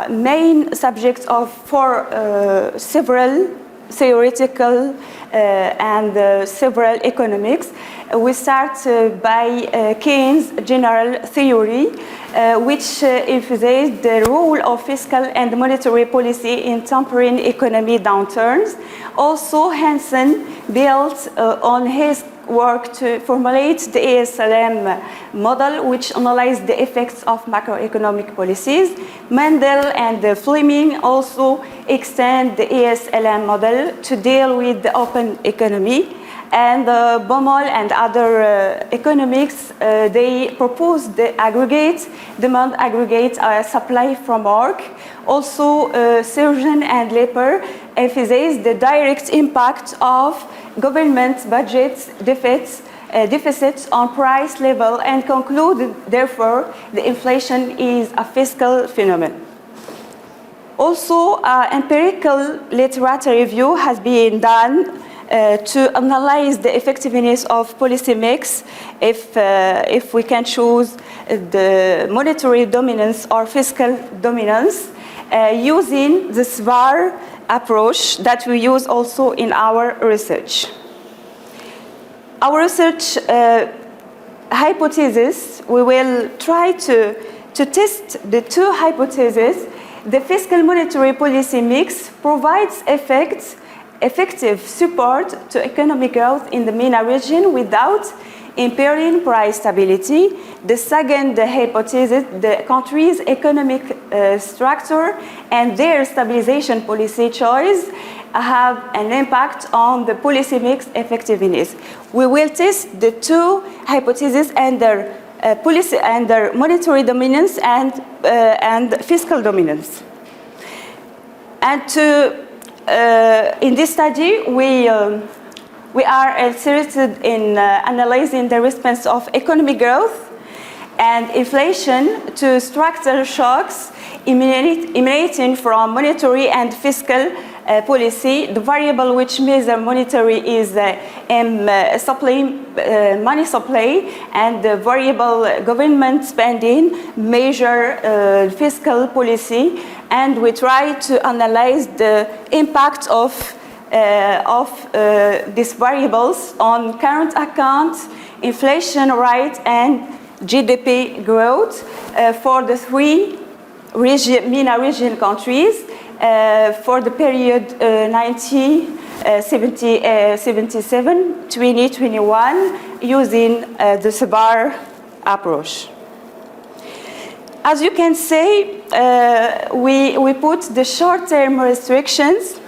main subject for several theoretical and several economics. We start by Keynes' general theory, which emphasizes the role of fiscal and monetary policy in tempering economic downturns. Also, Hansen built on his work to formulate the ESLM model, which analyzed the effects of macroeconomic policies. Mendel and Fleming also extend the ESLM model to deal with the open economy. And Baumol and other economics, they propose the aggregate, demand aggregate supply framework. Also, Surgeon and Leper emphasize the direct impact of government budgets deficits on price level, and conclude, therefore, the inflation is a fiscal phenomenon. Also, empirical literature review has been done to analyze the effectiveness of policy mix, if we can choose the monetary dominance or fiscal dominance, using the SVAR approach that we use also in our research. Our research hypothesis, we will try to test the two hypotheses. The fiscal monetary policy mix provides effective support to economic growth in the MENA region without impairing price stability. The second hypothesis, the country's economic structure and their stabilization policy choice have an impact on the policy mix effectiveness. We will test the two hypotheses under under monetary dominance and fiscal dominance. And in this study, we are interested in analyzing the response of economic growth and inflation to structural shocks emanating from monetary and fiscal policy. The variable which measure monetary is money supply, and the variable government spending measure fiscal policy. And we try to analyze the impact of these variables on current account, inflation rate and GDP growth for the three MENA region countries for the period 1977-2021 using the SBAR approach. As you can see, we put the short-term restrictions.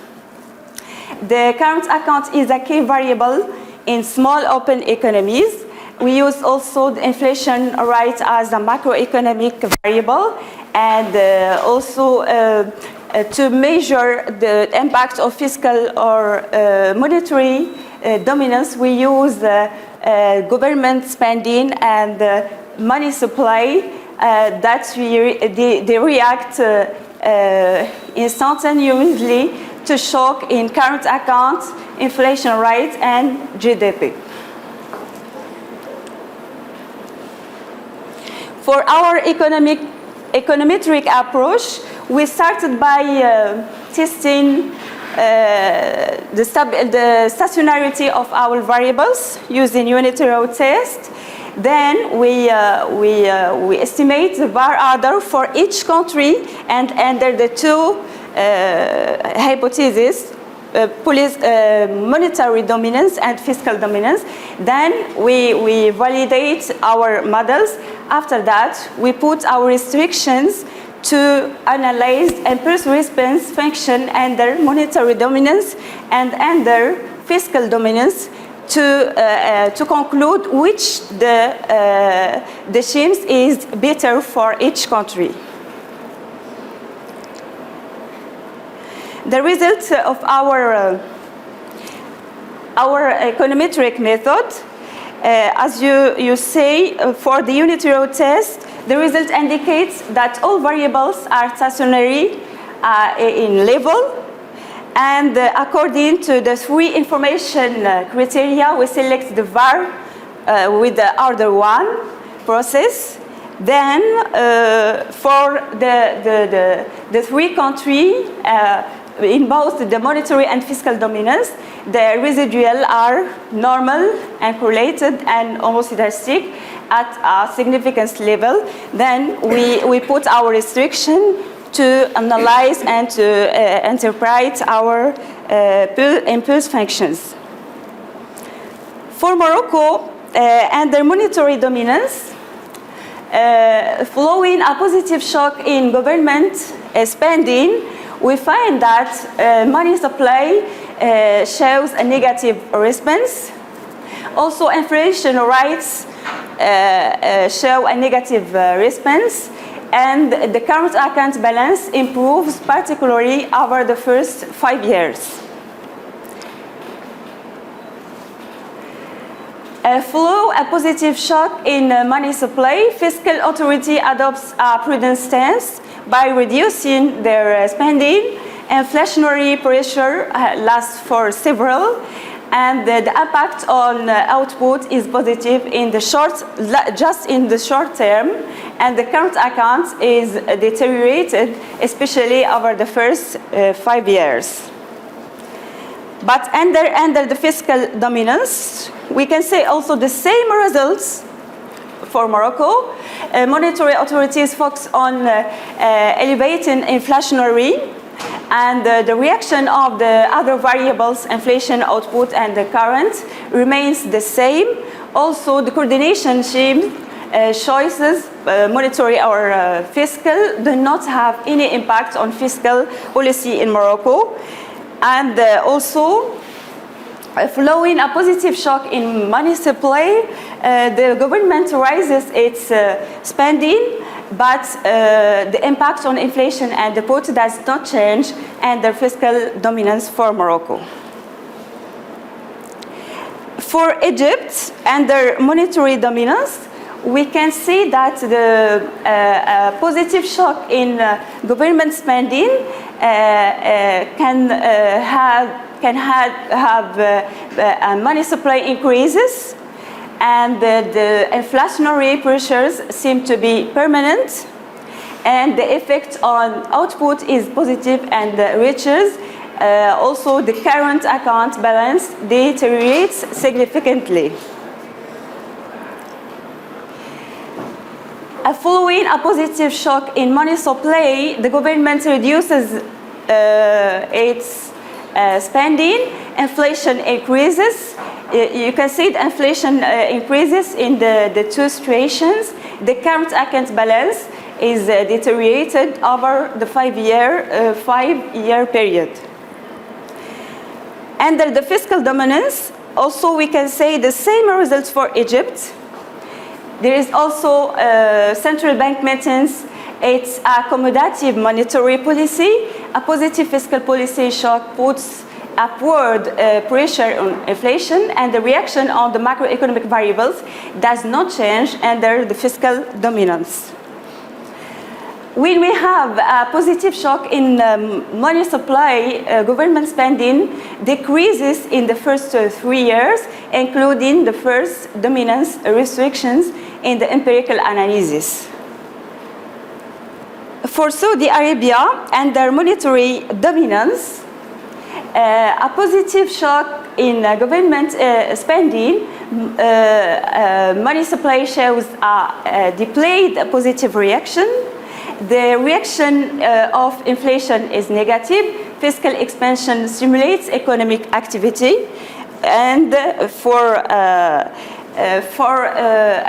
The current account is a key variable in small open economies. We use also the inflation rate as a macroeconomic variable, and also to measure the impact of fiscal or monetary dominance, we use government spending and money supply that they react instantaneously to shock in current account, inflation rate, and GDP. For our econometric approach, we started by testing the stationarity of our variables using unitary test. Then we estimate the var order for each country, and under the two hypotheses, monetary dominance and fiscal dominance. Then we validate our models. After that, we put our restrictions to analyze impulse response function under monetary dominance and under fiscal dominance to conclude which the schemes is better for each country. The result of our econometric method, as you say, for the unitary test, the result indicates that all variables are stationary in level, and according to the three information criteria, we select the var with the order 1 process. Then for the three countries, in both the monetary and fiscal dominance, the residual are normal and correlated and almost stochastic at a significance level. Then we put our restriction to analyze and to interpret our impulse functions. For Morocco, under monetary dominance, following a positive shock in government spending, we find that money supply shows a negative response. Also, inflation rates show a negative response, and the current account balance improves, particularly over the first 5 years. Follow a positive shock in money supply, fiscal authority adopts a prudent stance by reducing their spending. Inflationary pressure lasts for several, and the impact on output is positive in the just in the short term, and the current account is deteriorated, especially over the first 5 years. But under the fiscal dominance, we can say also the same results for Morocco. Monetary authorities focus on elevating inflationary, and the reaction of the other variables, inflation, output, and the current, remains the same. Also, the coordination scheme choices, monetary or fiscal, do not have any impact on fiscal policy in Morocco. And also, following a positive shock in money supply, the government raises its spending, but the impact on inflation and the output does not change, and the fiscal dominance for Morocco. For Egypt, under monetary dominance, we can see that the positive shock in government spending can have money supply increases, and the inflationary pressures seem to be permanent, and the effect on output is positive and reaches. Also, the current account balance deteriorates significantly. following a positive shock in money supply, the government reduces its spending, inflation increases. You can see the inflation increases in the two situations. The current account balance is deteriorated over the five-year period. Under the fiscal dominance, also we can say the same results for Egypt. There is also central bank maintains its accommodative monetary policy. A positive fiscal policy shock puts upward pressure on inflation, and the reaction on the macroeconomic variables does not change under the fiscal dominance. When we have a positive shock in money supply, government spending decreases in the first 3 years, including the first dominance restrictions in the empirical analysis. For Saudi Arabia, under monetary dominance, a positive shock in government spending, money supply shows a delayed positive reaction. The reaction of inflation is negative. Fiscal expansion stimulates economic activity, and for a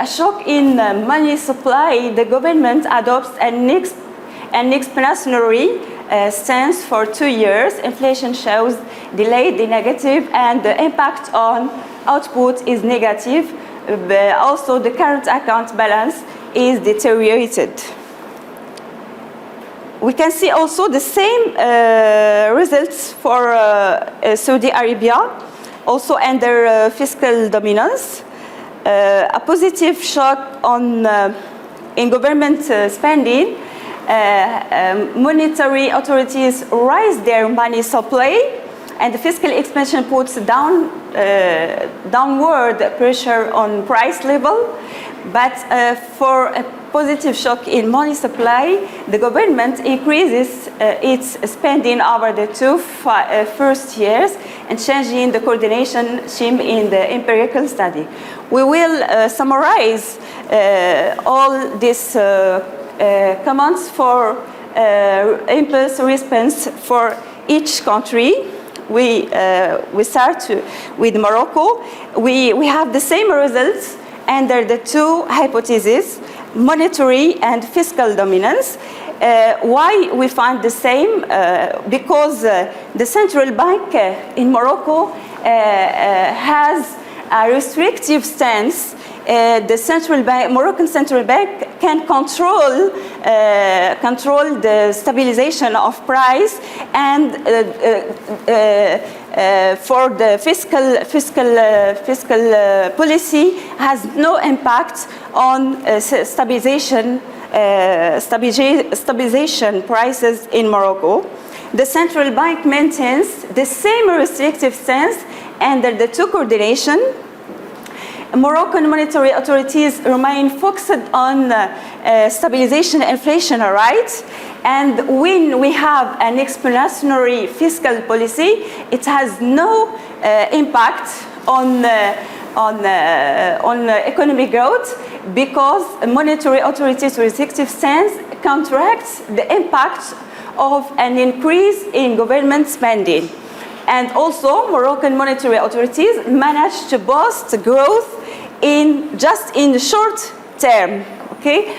shock in money supply, the government adopts an expansionary stance for 2 years. Inflation shows delayed negative, and the impact on output is negative. Also, the current account balance is deteriorated. We can see also the same results for Saudi Arabia, also under fiscal dominance. A positive shock in government spending. Monetary authorities raise their money supply, and the fiscal expansion puts downward pressure on price level. But for a positive shock in money supply, the government increases its spending over the first years and changing the coordination scheme in the empirical study. We will summarize all these comments for impulse response for each country. We start with Morocco. We have the same results under the two hypotheses, monetary and fiscal dominance. Why we find the same? Because the central bank in Morocco has a restrictive stance. The Moroccan central bank can control the stabilization of price, and for the fiscal policy has no impact on stabilization prices in Morocco. The central bank maintains the same restrictive stance under the two coordination. Moroccan monetary authorities remain focused on stabilization inflation rates, and when we have an expansionary fiscal policy, it has no impact on economic growth, because monetary authorities' restrictive stance counteracts the impact of an increase in government spending. And also, Moroccan monetary authorities managed to boost growth in the short term. Okay,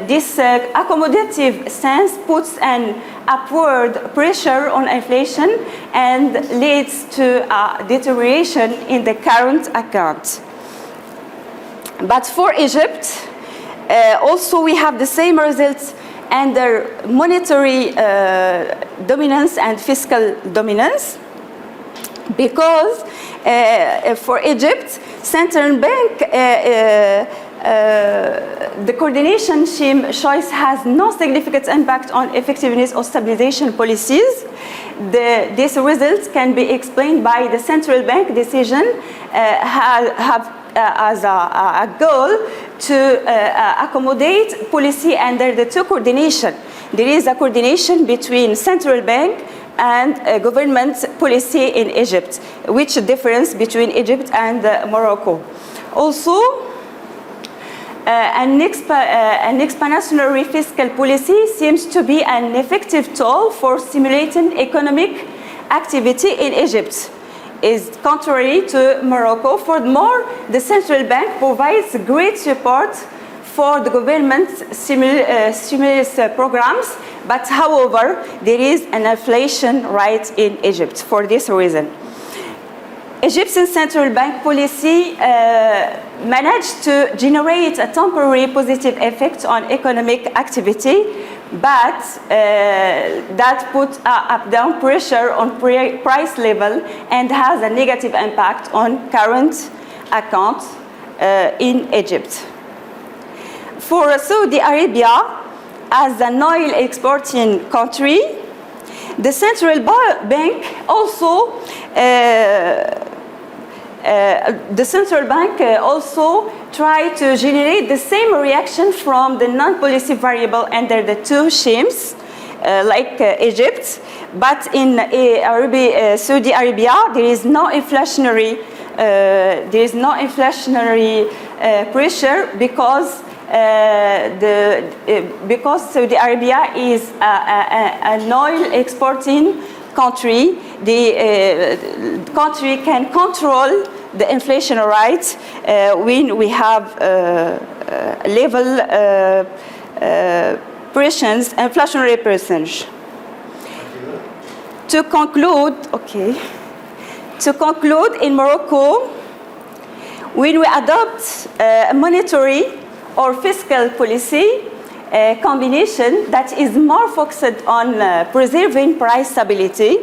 this accommodative stance puts an upward pressure on inflation and leads to a deterioration in the current account. But for Egypt, also we have the same results under monetary dominance and fiscal dominance, because for Egypt, central bank, the coordination scheme choice has no significant impact on effectiveness of stabilization policies. These results can be explained by the central bank decision have as a goal to accommodate policy under the two coordination. There is a coordination between central bank and government policy in Egypt, which difference between Egypt and Morocco. Also, an expansionary fiscal policy seems to be an effective tool for stimulating economic activity in Egypt. Is contrary to Morocco. Furthermore, the central bank provides great support for the government's stimulus programs, but however, there is an inflation rate in Egypt for this reason. Egyptian central bank policy managed to generate a temporary positive effect on economic activity, but that put up-down pressure on price level and has a negative impact on current accounts in Egypt. For Saudi Arabia, as an oil exporting country, the central bank also tried to generate the same reaction from the non-policy variable under the two regimes, like Egypt. But in Saudi Arabia, there is no inflationary pressure because Saudi Arabia is an oil exporting country. The country can control the inflation rate when we have level inflationary percentage. To conclude, in Morocco, when we adopt a monetary or fiscal policy combination that is more focused on preserving price stability.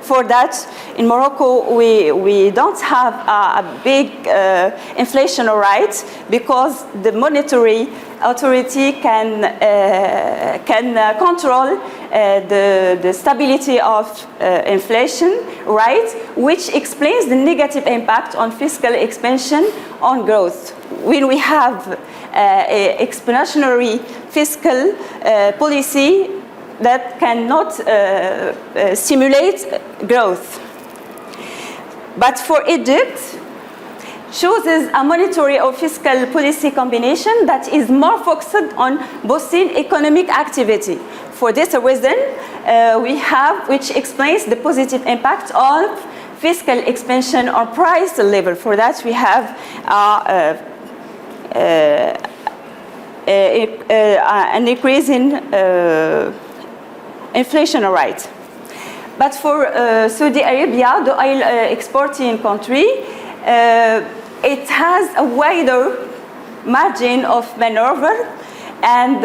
For that, in Morocco, we don't have a big inflation rate because the monetary authority can control the stability of inflation rate, which explains the negative impact on fiscal expansion on growth. When we have expansionary fiscal policy that cannot stimulate growth. But for Egypt, chooses a monetary or fiscal policy combination that is more focused on boosting economic activity. For this reason, we have, which explains the positive impact of fiscal expansion on price level. For that, we have an increase in inflation rate. But for Saudi Arabia, the oil exporting country, it has a wider margin of maneuver, and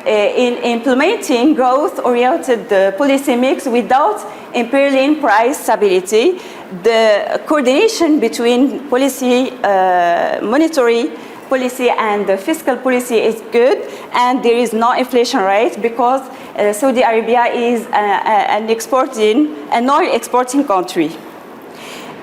in implementing growth-oriented policy mix without impairing price stability, the coordination between policy, monetary policy and the fiscal policy is good, and there is no inflation rate because Saudi Arabia is an oil exporting country.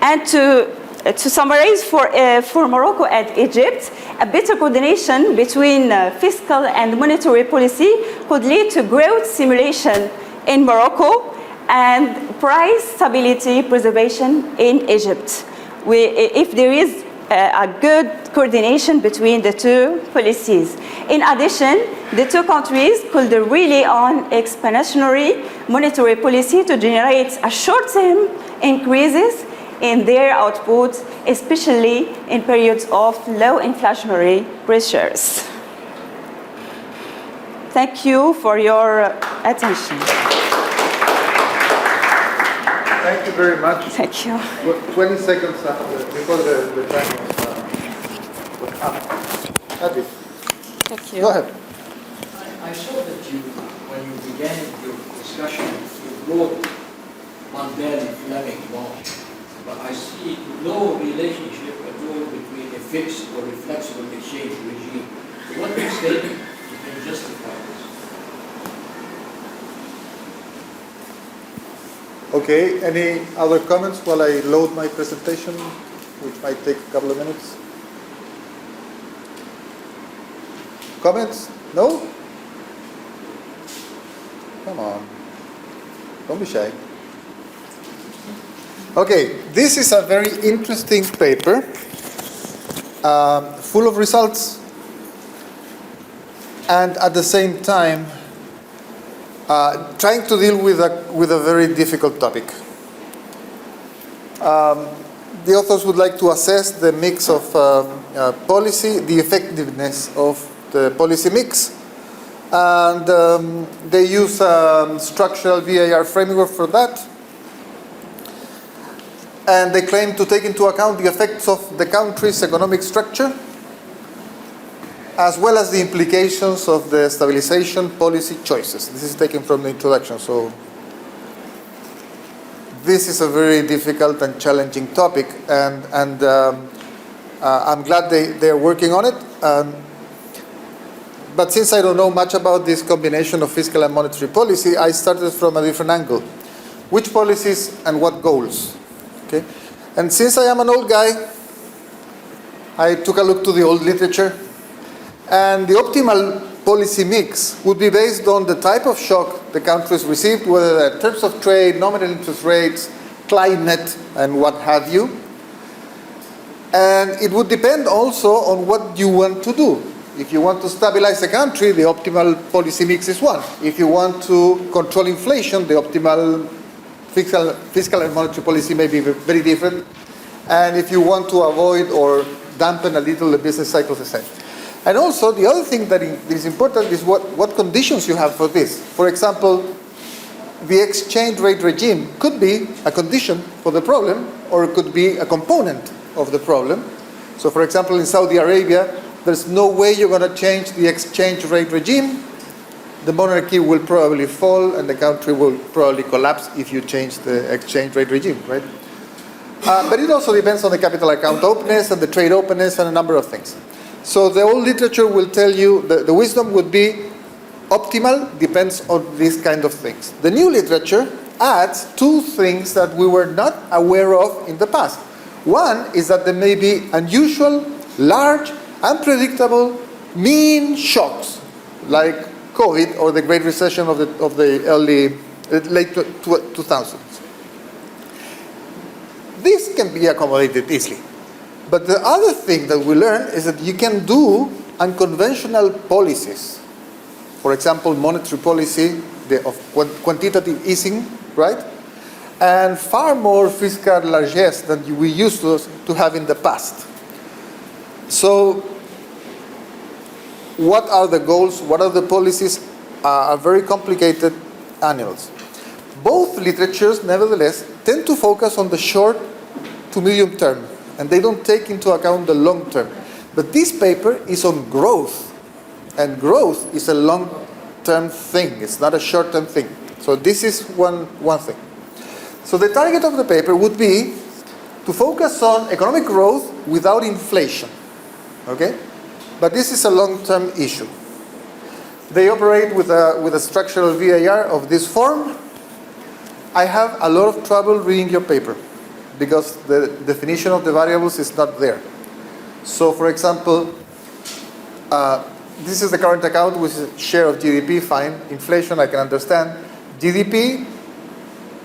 And to summarize, for Morocco and Egypt, a better coordination between fiscal and monetary policy could lead to growth stimulation in Morocco and price stability preservation in Egypt. If there is a good coordination between the two policies. In addition, the two countries could rely on expansionary monetary policy to generate a short-term increases in their output, especially in periods of low inflationary pressures. Thank you for your attention.
Thank you very much.
Thank you.
20 seconds before the time was up. Ahmed,
Thank you.
go ahead.
I saw that when you began your discussion, you wrote Mandela Fleming law, but I see no relationship at all between a fixed or a flexible exchange regime. To what extent you can justify this?
Okay, any other comments while I load my presentation, which might take a couple of minutes? Comments? No? Come on. Don't be shy. Okay, this is a very interesting paper, full of results. and at the same time trying to deal with a very difficult topic. The authors would like to assess the mix of policy, the effectiveness of the policy mix, and they use structural VAR framework for that. And they claim to take into account the effects of the country's economic structure, as well as the implications of the stabilization policy choices. This is taken from the introduction, so this is a very difficult and challenging topic, and I'm glad they're working on it. But since I don't know much about this combination of fiscal and monetary policy, I started from a different angle. Which policies and what goals? Okay? And since I am an old guy, I took a look to the old literature, and the optimal policy mix would be based on the type of shock the countries received, whether in terms of trade, nominal interest rates, climate, and what have you. And it would depend also on what you want to do. If you want to stabilize the country, the optimal policy mix is one. If you want to control inflation, the optimal fiscal and monetary policy may be very different. And if you want to avoid or dampen a little the business cycle, the same. And also, the other thing that is important is what conditions you have for this. For example, the exchange rate regime could be a condition for the problem, or it could be a component of the problem. So, for example, in Saudi Arabia, there's no way you're going to change the exchange rate regime. The monarchy will probably fall, and the country will probably collapse if you change the exchange rate regime, right? But it also depends on the capital account openness and the trade openness and a number of things. So the old literature will tell you the wisdom would be optimal, depends on these kind of things. The new literature adds two things that we were not aware of in the past. One is that there may be unusual, large, unpredictable, mean shocks, like COVID or the Great Recession of the late 2000s. This can be accommodated easily. But the other thing that we learn is that you can do unconventional policies. For example, monetary policy of quantitative easing, right? And far more fiscal largesse than we used to have in the past. So, what are the goals? What are the policies? Are very complicated animals. Both literatures, nevertheless, tend to focus on the short to medium term, and they don't take into account the long term. But this paper is on growth, and growth is a long-term thing. It's not a short-term thing. So this is one thing. So the target of the paper would be to focus on economic growth without inflation, okay? But this is a long-term issue. They operate with a structural VAR of this form. I have a lot of trouble reading your paper because the definition of the variables is not there. So, for example, this is the current account, which is share of GDP, fine. Inflation, I can understand. GDP,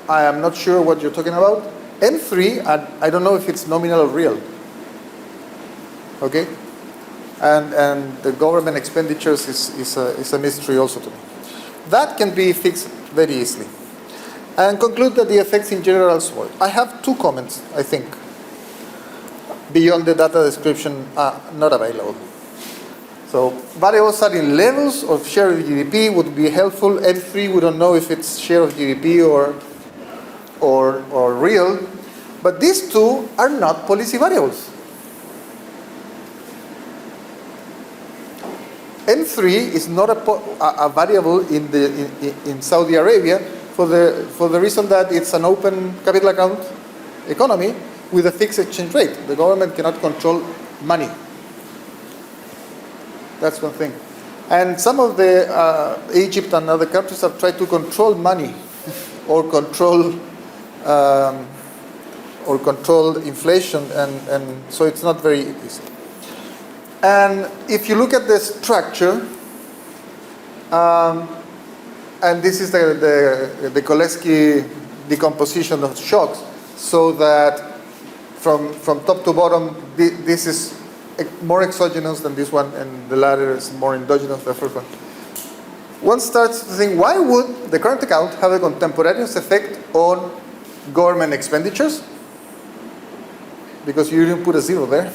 I am not sure what you're talking about. M3, I don't know if it's nominal or real. Okay? And the government expenditures is a mystery also to me. That can be fixed very easily. And conclude that the effects in general are small. I have two comments, I think. Beyond the data description are not available. So variables are in levels of share of GDP would be helpful. M3, we don't know if it's share of GDP or real. But these two are not policy variables. M3 is not a variable in Saudi Arabia for the reason that it's an open capital account economy with a fixed exchange rate. The government cannot control money. That's one thing. And some of the Egypt and other countries have tried to control money or control inflation, and so it's not very easy. And if you look at the structure, and this is the Koleski decomposition of shocks, so that from top to bottom, this is more exogenous than this one, and the latter is more endogenous, the first one. One starts to think, why would the current account have a contemporaneous effect on government expenditures? Because you didn't put a zero there.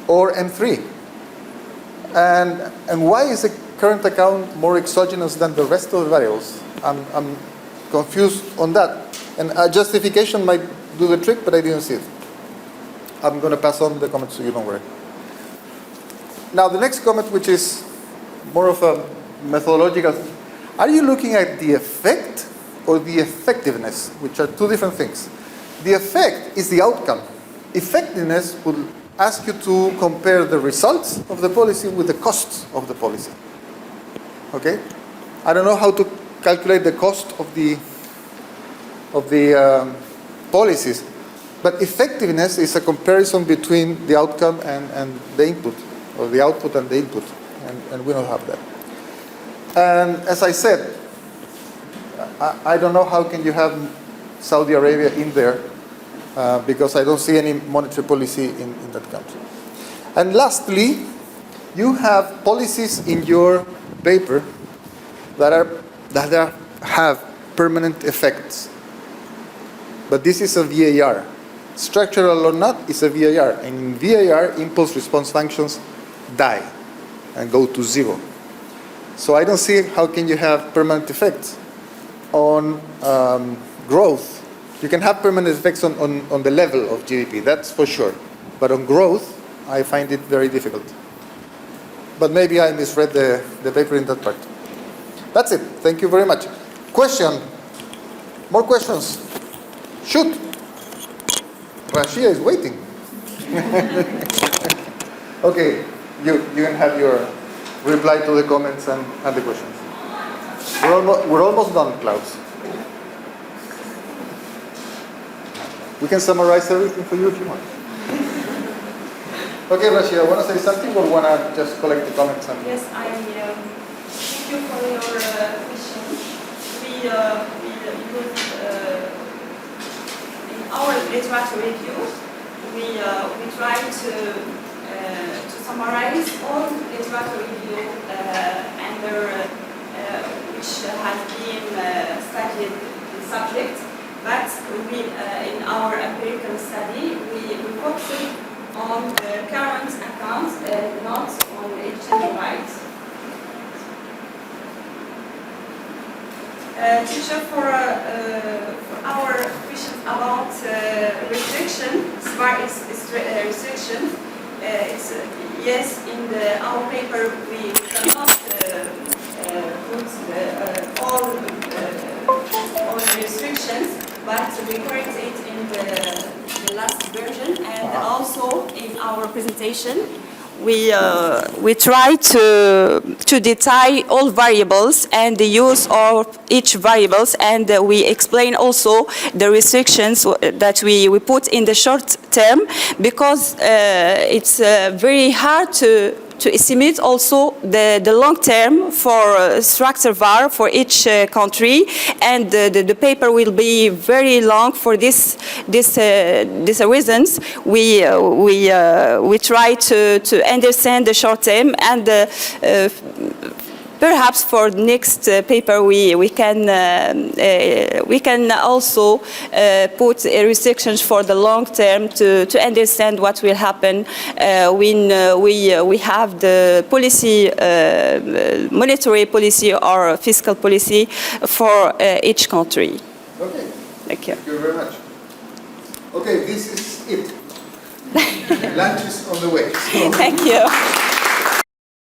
Or M3. And why is the current account more exogenous than the rest of the variables? I'm confused on that. And a justification might do the trick, but I didn't see it. I'm going to pass on the comments to you, don't worry. Now, the next comment, which is more of a methodological, are you looking at the effect or the effectiveness, which are two different things? The effect is the outcome. Effectiveness will ask you to compare the results of the policy with the costs of the policy. Okay? I don't know how to calculate the cost of the policies, but effectiveness is a comparison between the outcome and the input, or the output and the input, and we don't have that. And as I said, I don't know how can you have Saudi Arabia in there, because I don't see any monetary policy in that country. And lastly, you have policies in your paper that have permanent effects. But this is a VAR. Structural or not, it's a VAR. And in VAR, impulse response functions die and go to zero. So I don't see how can you have permanent effects on growth. You can have permanent effects on the level of GDP, that's for sure. But on growth, I find it very difficult. But maybe I misread the paper in that part. That's it. Thank you very much. Question? More questions? Shoot. Rachida is waiting. Okay, you can have your reply to the comments and the questions. We're almost done, Klaus. We can summarize everything for you if you want. Okay, Rachida, want to say something or want to just collect the comments?
Yes, thank you for your question. We use in our literature review, we try to summarize all literature review which has been studied the subject. But in our empirical study, we focus on the current accounts and not on the exchange rates. Teacher, for our questions about restrictions, it's yes, in our paper we cannot put all restrictions, but we correct it in the last version, and also in our presentation we try to detail all variables and the use of each variables, and we explain also the restrictions that we put in the short term, because it's very hard to estimate also the long term for structure VAR for each country, and the paper will be very long for these reasons. We try to understand the short term, and perhaps for the next paper we can also put restrictions for the long term to understand what will happen when we have the policy, monetary policy or fiscal policy for each country.
Okay.
Thank you.
Thank you very much. Okay, this is it. Lunch is on the way. So.
Thank you.